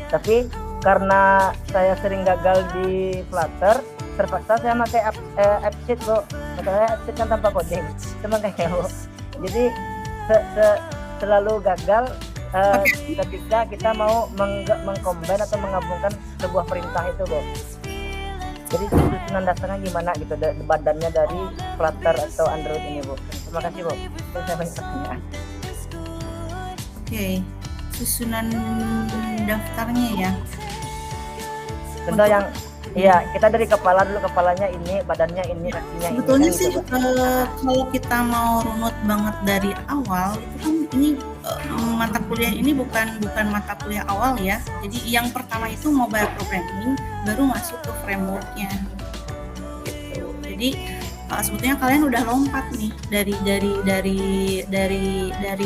Tapi karena saya sering gagal di Flutter, terpaksa saya pakai AppSheet Bu. Makanya AppSheet kan tanpa coding, cuma kayak Bu. Jadi selalu gagal ketika kita mau mengcombine atau menggabungkan sebuah perintah itu Bu. Jadi susunan dasarnya gimana gitu, badannya dari Flutter atau Android ini Bu. Terima kasih Bu. Saya banyak pertanyaan. Oke, susunan daftarnya ya. Contoh Iya, kita dari kepala dulu, kepalanya ini, badannya ini, Ya, kakinya ini, kan sebetulnya gitu, sih Mbak. kalau kita mau runut banget dari awal itu kan ini mata kuliah ini bukan mata kuliah awal ya. Jadi yang pertama itu mobile programming, baru masuk ke frameworknya gitu. Jadi sebetulnya kalian udah lompat nih dari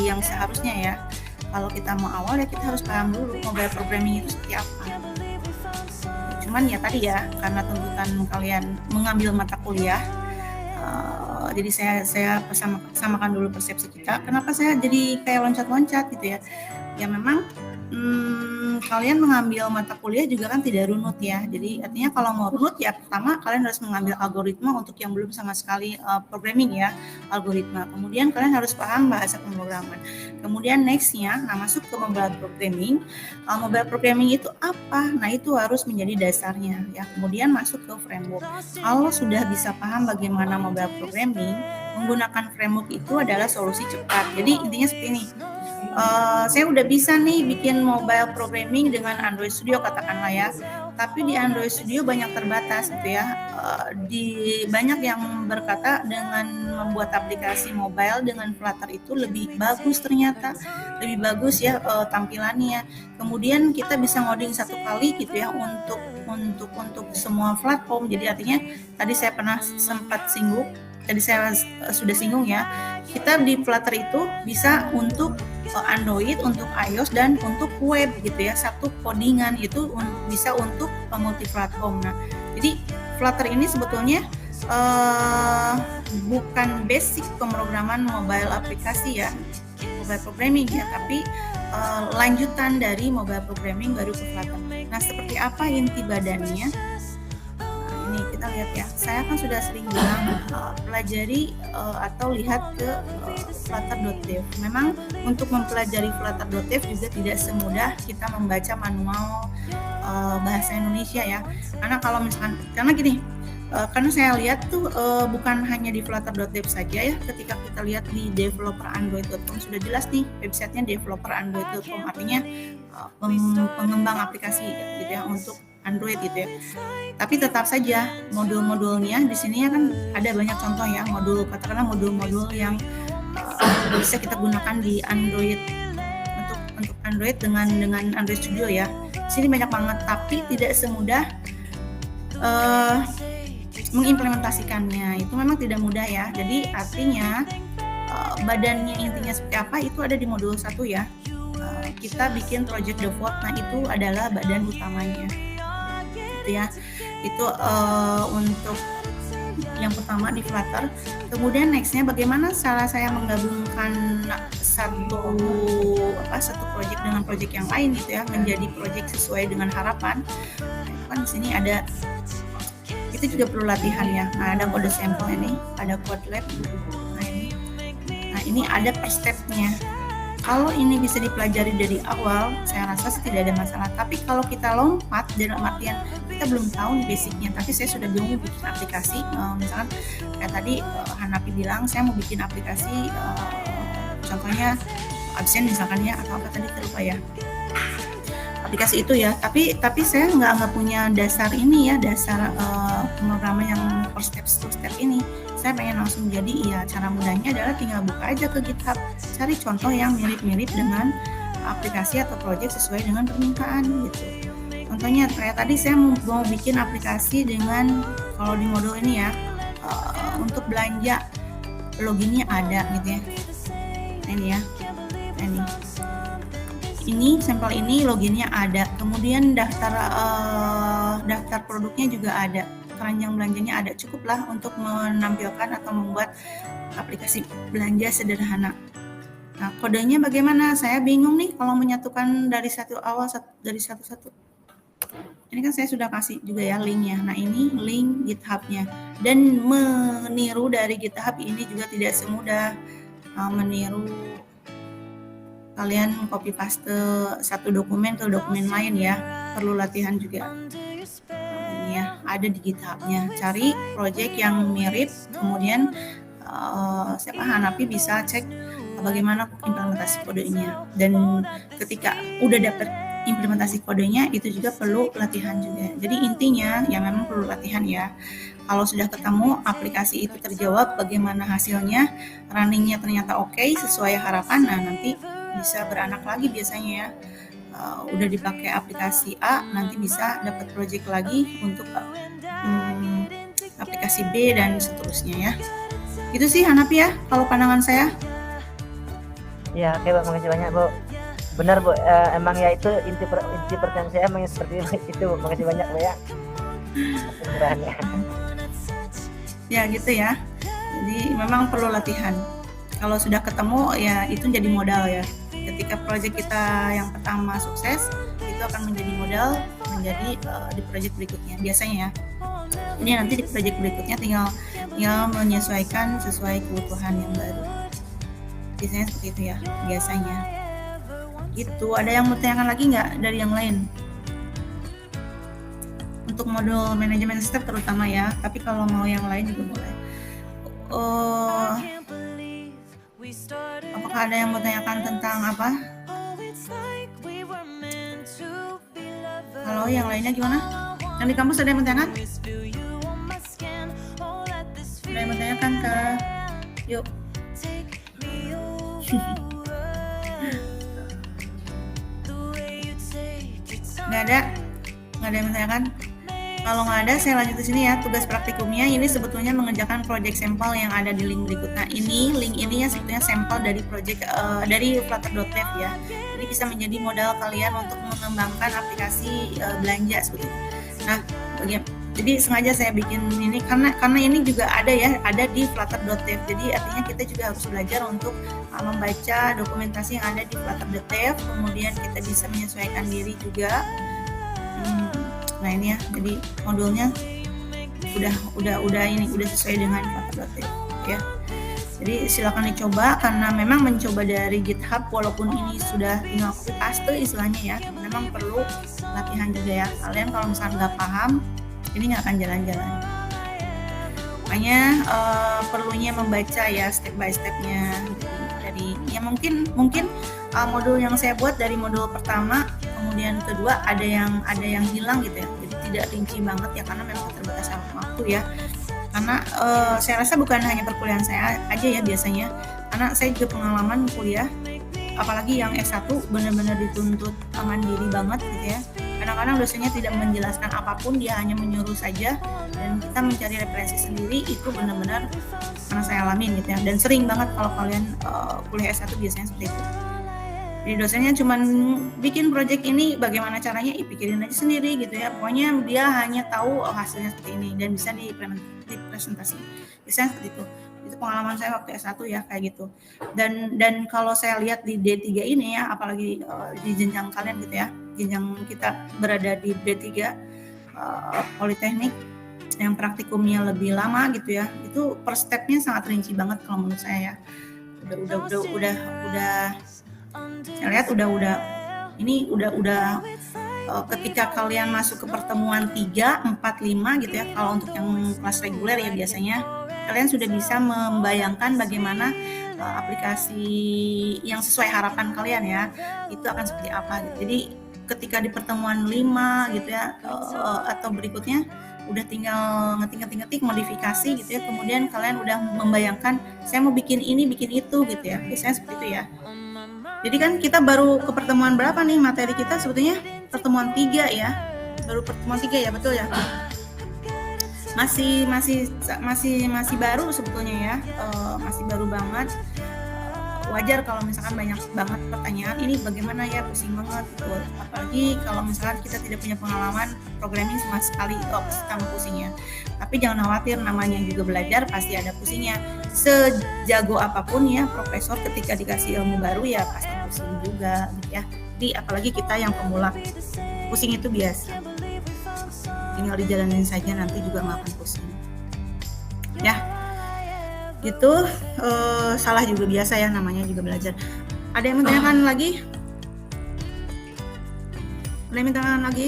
yang seharusnya ya. Kalau kita mau awal ya kita harus paham dulu mobile programming itu seperti apa. Cuman ya tadi ya, karena tuntutan kalian mengambil mata kuliah, jadi saya samakan dulu persepsi kita. Kenapa saya jadi kayak loncat-loncat gitu ya? Ya memang kalian mengambil mata kuliah juga kan tidak runut ya. Jadi artinya kalau mau runut ya pertama kalian harus mengambil algoritma untuk yang belum sama sekali programming ya, algoritma. Kemudian kalian harus paham bahasa pemrograman. Kemudian nextnya, nah masuk ke mobile programming. Mobile programming itu apa? Nah itu harus menjadi dasarnya ya. Kemudian masuk ke framework. Kalau sudah bisa paham bagaimana mobile programming, menggunakan framework itu adalah solusi cepat. Jadi intinya seperti ini. Saya udah bisa nih bikin mobile programming dengan Android Studio katakanlah ya, tapi di Android Studio banyak terbatas gitu ya. Banyak yang berkata dengan membuat aplikasi mobile dengan Flutter itu lebih bagus, ternyata lebih bagus ya tampilannya. Kemudian kita bisa ngoding satu kali gitu ya untuk semua platform. Jadi artinya tadi saya pernah sempat singgung, tadi saya sudah singgung ya, kita di Flutter itu bisa untuk Android, untuk iOS, dan untuk web gitu ya. Satu codingan itu bisa untuk multi platform. Nah, jadi Flutter ini sebetulnya bukan basic pemrograman mobile aplikasi ya, mobile programming ya, tapi lanjutan dari mobile programming baru ke Flutter. Nah, seperti apa inti badannya? Ini kita lihat ya, saya kan sudah sering bilang pelajari atau lihat ke flutter.dev. Memang untuk mempelajari flutter.dev juga tidak semudah kita membaca manual bahasa Indonesia ya. Karena kalau misalkan, karena gini, karena saya lihat tuh bukan hanya di flutter.dev saja ya. Ketika kita lihat di developerandroid.com sudah jelas nih websitenya developerandroid.com, artinya pengembang aplikasi gitu ya untuk Android gitu ya. Tapi tetap saja modul-modulnya di sini ya kan ada banyak contoh ya, katakanlah modul-modul yang bisa kita gunakan di Android untuk Android dengan Android Studio ya. Di sini banyak banget, tapi tidak semudah mengimplementasikannya. Itu memang tidak mudah ya. Jadi artinya badannya intinya seperti apa itu ada di modul 1 ya. Kita bikin project default, nah itu adalah badan utamanya. Ya, itu untuk yang pertama di Flutter. Kemudian nextnya bagaimana cara saya menggabungkan satu project dengan project yang lain gitu ya, menjadi project sesuai dengan harapan. Nah, kan di sini ada, itu juga perlu latihan ya. Nah, ada kode sampel ini, ada code lab. Nah ini ada per step-nya. Kalau ini bisa dipelajari dari awal, saya rasa tidak ada masalah. Tapi kalau kita lompat dalam artian kita belum tahu nih basicnya, tapi saya sudah bingung bikin aplikasi, misalkan kayak tadi Hanapi bilang saya mau bikin aplikasi, contohnya absen misalkan ya, atau apa tadi terlupa ya, aplikasi itu ya. Tapi saya nggak punya dasar ini ya, dasar pemrograman yang per step ini. Saya pengen langsung jadi, ya cara mudahnya adalah tinggal buka aja ke GitHub, cari contoh yang mirip-mirip dengan aplikasi atau project sesuai dengan permintaan gitu. Contohnya kayak tadi saya mau bikin aplikasi dengan, kalau di modul ini ya, untuk belanja loginnya ada gitu ya. Ini ya, ini sampel ini loginnya ada, kemudian daftar produknya juga ada, keranjang belanjanya ada. Cukuplah untuk menampilkan atau membuat aplikasi belanja sederhana. Nah, kodenya bagaimana? Saya bingung nih kalau menyatukan dari satu. Ini kan saya sudah kasih juga ya linknya. Nah, ini link GitHub-nya. Dan meniru dari GitHub ini juga tidak semudah meniru kalian copy paste satu dokumen ke dokumen lain ya. Perlu latihan juga. Ya, ada di GitHub-nya. Cari project yang mirip, kemudian Hanapi bisa cek bagaimana implementasi kodenya. Dan ketika udah dapat implementasi kodenya itu juga perlu latihan juga. Jadi intinya ya memang perlu latihan ya. Kalau sudah ketemu aplikasi itu terjawab, bagaimana hasilnya, runningnya ternyata oke sesuai harapan, nah nanti bisa beranak lagi biasanya ya. Udah dipakai aplikasi A, nanti bisa dapat project lagi untuk aplikasi B dan seterusnya ya. Itu sih Hanapi ya, kalau pandangan saya. Ya, oke Bu, makasih banyak Bu. Benar Bu, emang ya itu inti pertanyaan saya emang seperti itu Bu. Makasih banyak Bu ya. Pencerahannya. Ya gitu ya. Jadi memang perlu latihan. Kalau sudah ketemu ya itu jadi modal ya. Ketika proyek kita yang pertama sukses, itu akan menjadi modal menjadi di proyek berikutnya biasanya ya. Ini nanti di proyek berikutnya tinggal menyesuaikan sesuai kebutuhan yang baru. Biasanya seperti itu ya, biasanya. Itu ada yang mau tanyakan lagi nggak dari yang lain? Untuk modul manajemen step terutama ya, tapi kalau mau yang lain juga boleh. Apakah ada yang mau tanyakan tentang apa? Kalau yang lainnya gimana? Yang di kampus ada yang mau tanyakan? Ada yang mau tanyakan Kak? Yuk. Nggak ada yang menanyakan. Kalau nggak ada, saya lanjut di sini ya. Tugas praktikumnya ini sebetulnya mengerjakan project sampel yang ada di link berikut. Nah, link ini ya sebetulnya sampel dari project dari Flutter.dev ya. Jadi bisa menjadi modal kalian untuk mengembangkan aplikasi belanja seperti itu. Nah, jadi sengaja saya bikin ini karena ini juga ada di Flutter.dev. Jadi artinya kita juga harus belajar untuk membaca dokumentasi yang ada di Flutter.dev. Kemudian kita bisa menyesuaikan diri juga. Nah ini ya, jadi modulnya udah sesuai dengan Flutter.dev ya. Jadi silakan dicoba karena memang mencoba dari GitHub walaupun ini sudah tinggal copy paste istilahnya ya, memang perlu latihan juga ya. Kalian kalau misalnya nggak paham, ini nggak akan jalan-jalan. Makanya perlunya membaca ya step by stepnya. Jadi ya mungkin modul yang saya buat dari modul pertama kemudian kedua ada yang hilang gitu ya, jadi tidak rinci banget ya karena memang keterbatasan waktu ya. Karena saya rasa bukan hanya perkuliahan saya aja ya biasanya, karena saya juga pengalaman kuliah apalagi yang S1 benar-benar dituntut mandiri banget gitu ya. Kadang-kadang dosennya tidak menjelaskan apapun, dia hanya menyuruh saja dan kita mencari referensi sendiri. Itu benar-benar karena saya alamin gitu ya, dan sering banget kalau kalian kuliah S1 biasanya seperti itu. Jadi dosennya cuma bikin project ini bagaimana caranya, pikirin aja sendiri gitu ya. Pokoknya dia hanya tahu hasilnya seperti ini dan bisa dipresentasi. Biasanya seperti itu. Itu pengalaman saya waktu S1 ya kayak gitu. Dan kalau saya lihat di D3 ini ya, apalagi di jenjang kalian gitu ya, jenjang kita berada di D3 Politeknik yang praktikumnya lebih lama gitu ya, itu per stepnya sangat rinci banget kalau menurut saya ya. Udah saya lihat ini udah ketika kalian masuk ke pertemuan 3, 4, 5 gitu ya, kalau untuk yang kelas reguler ya biasanya kalian sudah bisa membayangkan bagaimana aplikasi yang sesuai harapan kalian ya, itu akan seperti apa gitu. Jadi ketika di pertemuan 5 gitu ya atau berikutnya udah tinggal ngetik modifikasi gitu ya, kemudian kalian udah membayangkan saya mau bikin ini bikin itu gitu ya, biasanya seperti itu ya. Jadi kan kita baru ke pertemuan berapa nih, materi kita sebetulnya pertemuan 3 ya, baru pertemuan 3 ya, betul ya. Masih baru sebetulnya ya, masih baru banget. Wajar kalau misalkan banyak banget pertanyaan, ini bagaimana ya, pusing banget gitu. Apalagi kalau misalkan kita tidak punya pengalaman programming sama sekali, sama pusingnya. Tapi jangan khawatir, namanya juga belajar pasti ada pusingnya. Sejago apapun ya profesor, ketika dikasih ilmu baru ya pasti pusing juga gitu ya. Jadi apalagi kita yang pemula, pusing itu biasa. Tinggal dijalanin saja, nanti juga nggak akan pusing. Ya. Itu salah juga biasa ya, namanya juga belajar. Ada yang menanyakan lagi? Ada yang menanyakan lagi?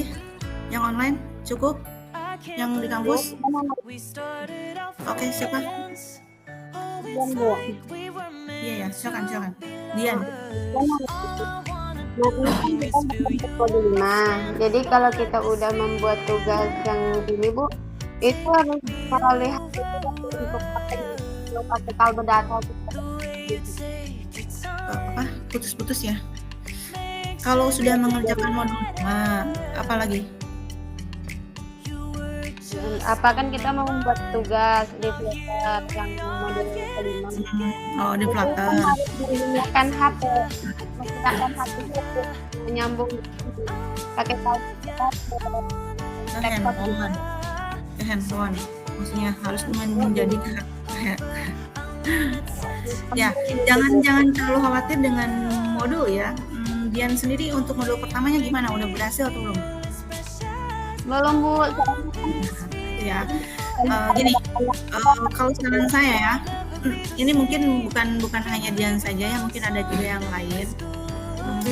Yang online cukup? Yang di kampus? Oke, siapa? Iya ya, silakan. Dian. Nah, ini kan kita membentuk kode 5. Jadi kalau kita udah membuat tugas yang ini Bu, itu harus kita lihat untuk pakai kalbe data. Apa? Putus-putus ya. Kalau sudah mengerjakan modul 5, apa lagi? Apa kan kita mau membuat tugas di Flutter yang modul kelima. Oh, di Flutter. Kita harus menggunakan HP, menggunakan HP itu menyambung pakai ke handphone. Maksudnya harus menjadi ya, jangan terlalu khawatir dengan modul ya. Dian sendiri untuk modul pertamanya gimana? Udah berhasil atau belum? Belum Bu. Ya, gini, kalau saran saya ya, ini mungkin bukan hanya Dian saja ya, mungkin ada juga yang lain.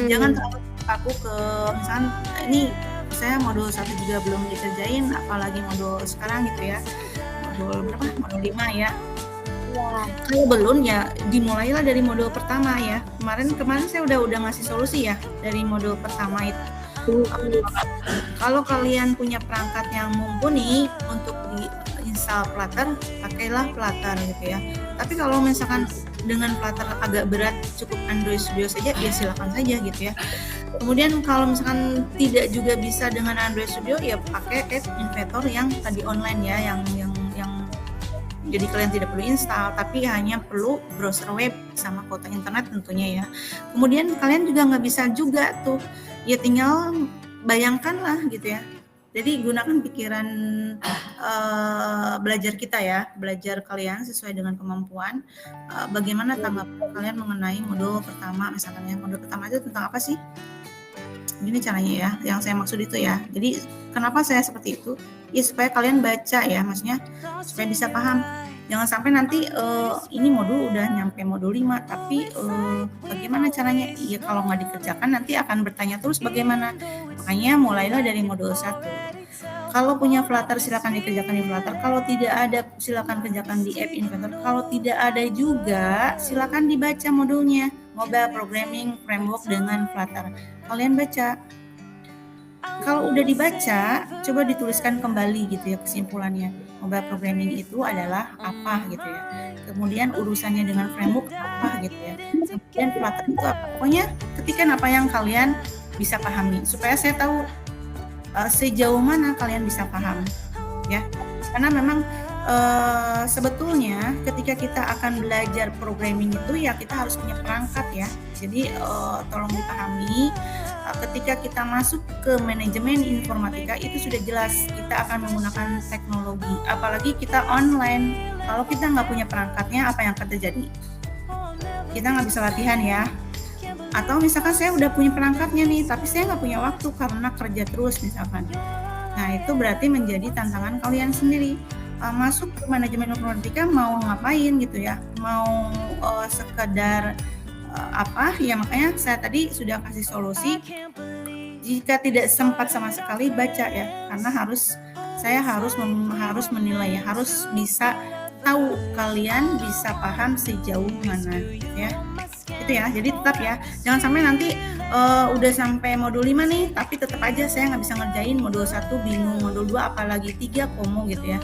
Jangan terlalu kaku ke misalkan ini saya modul 1 juga belum dikerjain, apalagi modul sekarang gitu ya. Modul berapa? Modul 5 ya. Kalau belum ya dimulailah dari modul pertama ya. Kemarin saya udah ngasih solusi ya dari modul pertama itu. Kalau kalian punya perangkat yang mumpuni untuk diinstal Flutter, pakailah Flutter gitu ya. Tapi kalau misalkan dengan Flutter agak berat, cukup Android Studio saja, ya silakan saja gitu ya. Kemudian kalau misalkan tidak juga bisa dengan Android Studio, ya pakai App Inventor yang tadi online ya, yang jadi kalian tidak perlu install, tapi hanya perlu browser web sama kuota internet tentunya ya. Kemudian kalian juga nggak bisa juga tuh, ya tinggal bayangkanlah gitu ya. Jadi gunakan pikiran belajar kita ya, belajar kalian sesuai dengan kemampuan. Bagaimana tanggapan kalian mengenai modul pertama, misalkan ya modul pertama itu tentang apa sih? Gini caranya ya, yang saya maksud itu ya. Jadi kenapa saya seperti itu? Ya supaya kalian baca ya, maksudnya supaya bisa paham. Jangan sampai nanti ini modul udah nyampe modul 5, tapi bagaimana caranya? Ya kalau nggak dikerjakan nanti akan bertanya terus bagaimana. Makanya mulailah dari modul 1. Kalau punya Flutter silakan dikerjakan di Flutter. Kalau tidak ada silakan kerjakan di App Inventor. Kalau tidak ada juga silakan dibaca modulnya. Mobile Programming Framework dengan Flutter. Kalian baca. Kalau udah dibaca, coba dituliskan kembali gitu ya kesimpulannya. Mobile Programming itu adalah apa gitu ya. Kemudian urusannya dengan framework apa gitu ya. Kemudian Flutter itu apa. Pokoknya ketikkan apa yang kalian bisa pahami. Supaya saya tahu sejauh mana kalian bisa paham ya. Karena memang sebetulnya ketika kita akan belajar programming itu ya kita harus punya perangkat ya. Jadi tolong dipahami. Ketika kita masuk ke manajemen informatika itu sudah jelas kita akan menggunakan teknologi, apalagi kita online. Kalau kita nggak punya perangkatnya, apa yang akan terjadi? Kita nggak bisa latihan ya. Atau misalkan saya udah punya perangkatnya nih, tapi saya nggak punya waktu karena kerja terus misalkan. Nah itu berarti menjadi tantangan kalian sendiri. Masuk ke manajemen informatika mau ngapain gitu ya? Mau sekedar apa ya, makanya saya tadi sudah kasih solusi. Jika tidak sempat sama sekali baca ya, karena saya harus menilai ya, harus bisa tahu kalian bisa paham sejauh mana ya. Itu ya, jadi tetap ya jangan sampai nanti udah sampai modul 5 nih tapi tetap aja saya nggak bisa ngerjain modul 1, bingung modul 2 apalagi 3 komo gitu ya.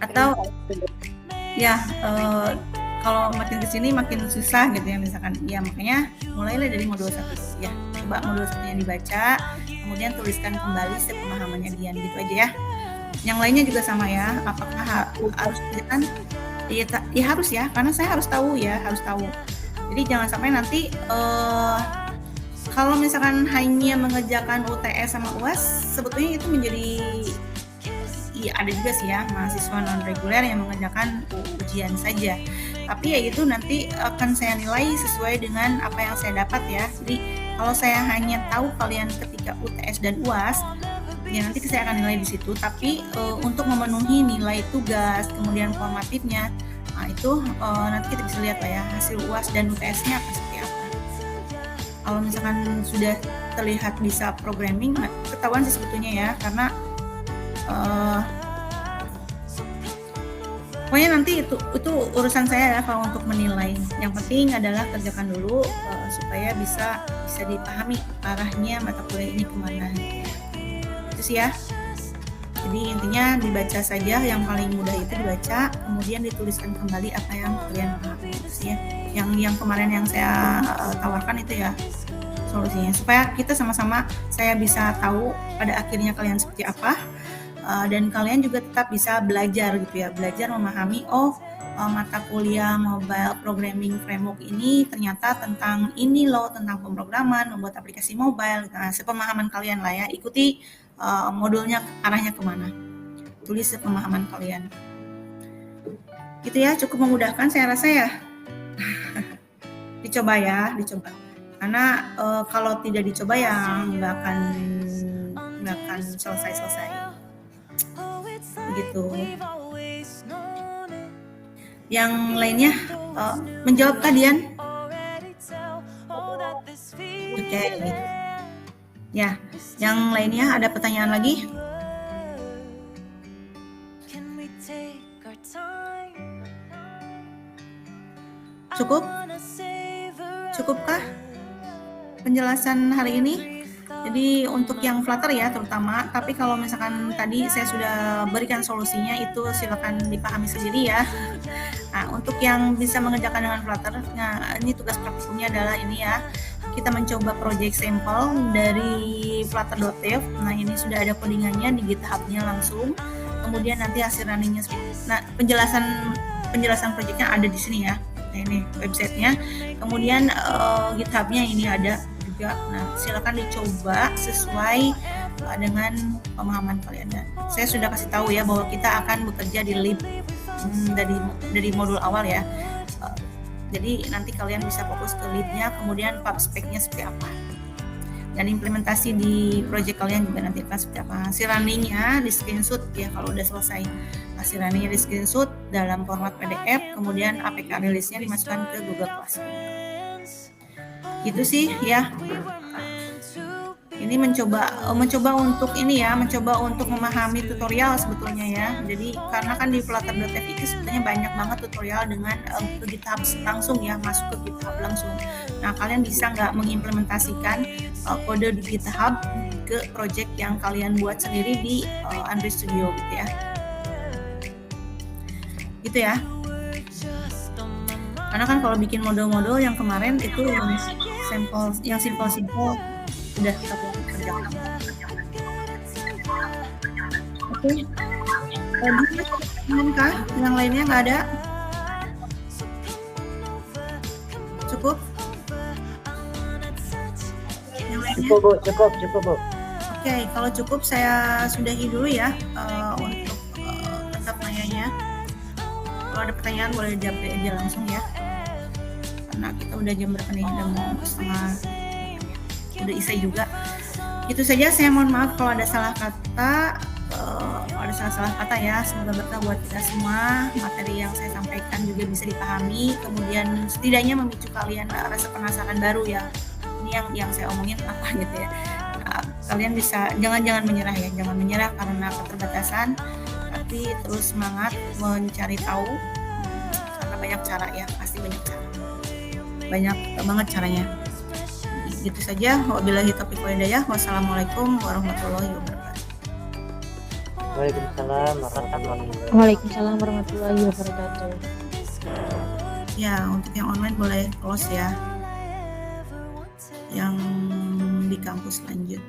Atau ya kalau makin kesini makin susah gitu ya misalkan ya, makanya mulailah dari modul 1 ya, coba modul 1 yang dibaca kemudian tuliskan kembali sepemahamannya Dian gitu aja ya. Yang lainnya juga sama ya, apakah harus kan ya harus ya, karena saya harus tahu ya, harus tahu. Jadi jangan sampai nanti kalau misalkan hanya mengerjakan UTS sama UAS sebetulnya itu menjadi ya ada juga sih ya mahasiswa non reguler yang mengerjakan ujian saja. Tapi ya itu nanti akan saya nilai sesuai dengan apa yang saya dapat ya. Jadi kalau saya hanya tahu kalian ketika UTS dan UAS, ya nanti saya akan nilai di situ. Tapi untuk memenuhi nilai tugas, kemudian formatifnya, nah itu nanti kita bisa lihat lah ya hasil UAS dan UTS-nya akan seperti apa. Kalau misalkan sudah terlihat bisa programming, ketahuan sih sebetulnya ya, karena pokoknya nanti itu urusan saya ya kalau untuk menilai. Yang penting adalah kerjakan dulu supaya bisa dipahami arahnya mata kuliah ini kemana. Itu sih ya. Jadi intinya dibaca saja, yang paling mudah itu dibaca, kemudian dituliskan kembali apa yang kalian pahami. Ya. Yang kemarin yang saya tawarkan itu ya solusinya, supaya kita sama-sama saya bisa tahu pada akhirnya kalian seperti apa, dan kalian juga tetap bisa belajar gitu ya, belajar memahami mata kuliah mobile programming framework ini ternyata tentang ini loh, tentang pemrograman, membuat aplikasi mobile. Nah, sepemahaman kalian lah ya, ikuti modulnya arahnya kemana, tulis sepemahaman kalian. Gitu ya, cukup memudahkan saya rasa ya. Dicoba karena kalau tidak dicoba ya nggak akan selesai begitu. Yang lainnya menjawab kalian? Oke. Ya, yang lainnya ada pertanyaan lagi? Cukupkah penjelasan hari ini? Jadi untuk yang Flutter ya terutama, tapi kalau misalkan tadi saya sudah berikan solusinya, itu silakan dipahami sendiri ya. Nah, untuk yang bisa mengerjakan dengan Flutter, nah ini tugas praktikumnya adalah ini ya. Kita mencoba project sampel dari flutter.dev. Nah, ini sudah ada codingannya di GitHub-nya langsung. Kemudian nanti hasil runningnya. Nah, penjelasan projectnya ada di sini ya. Nah, ini websitenya. Kemudian GitHub-nya ini ada juga. Nah, silakan dicoba sesuai dengan pemahaman kalian. Dan saya sudah kasih tahu ya bahwa kita akan bekerja di lead dari modul awal ya. Jadi nanti kalian bisa fokus ke lead-nya, kemudian pub spec-nya seperti apa. Dan implementasi di project kalian juga nanti akan seperti apa. Hasil runningnya di screenshot ya kalau udah selesai. Hasil runningnya di screenshot dalam format PDF, kemudian APK release-nya dimasukkan ke Google Classroom. Gitu sih ya. Ini mencoba untuk ini ya, mencoba untuk memahami tutorial sebetulnya ya. Jadi karena kan di flutter.dev itu sebetulnya banyak banget tutorial dengan ke GitHub langsung ya, masuk ke GitHub langsung. Nah, kalian bisa nggak mengimplementasikan kode di GitHub ke project yang kalian buat sendiri di Android Studio gitu ya. Gitu ya. Karena kan kalau bikin model-model yang kemarin itu yang simple udah kita kerjakan. Oke. Kah? Yang lainnya nggak ada? Cukup? Yang lainnya? Cukup Bu. Oke, kalau cukup saya sudahi dulu ya untuk tetap nanyanya. Kalau ada pertanyaan boleh dijawab aja langsung ya. Karena kita udah jam berapa nih? Udah mau udah isai juga. Itu saja, saya mohon maaf kalau ada salah kata. Ya, semoga berkah buat kita semua. Materi yang saya sampaikan juga bisa dipahami, kemudian setidaknya memicu kalian rasa penasaran baru ya. Ini yang saya omongin apa gitu ya. Nah, kalian bisa jangan menyerah ya, jangan menyerah karena keterbatasan, tapi terus semangat mencari tahu, karena banyak cara ya, pasti banyak banget caranya. Gitu saja. Wabillahi taufiq wal hidayah. Wassalamualaikum warahmatullahi wabarakatuh. Waalaikumsalam warahmatullahi wabarakatuh. Ya, untuk yang online boleh close ya. Yang di kampus lanjut.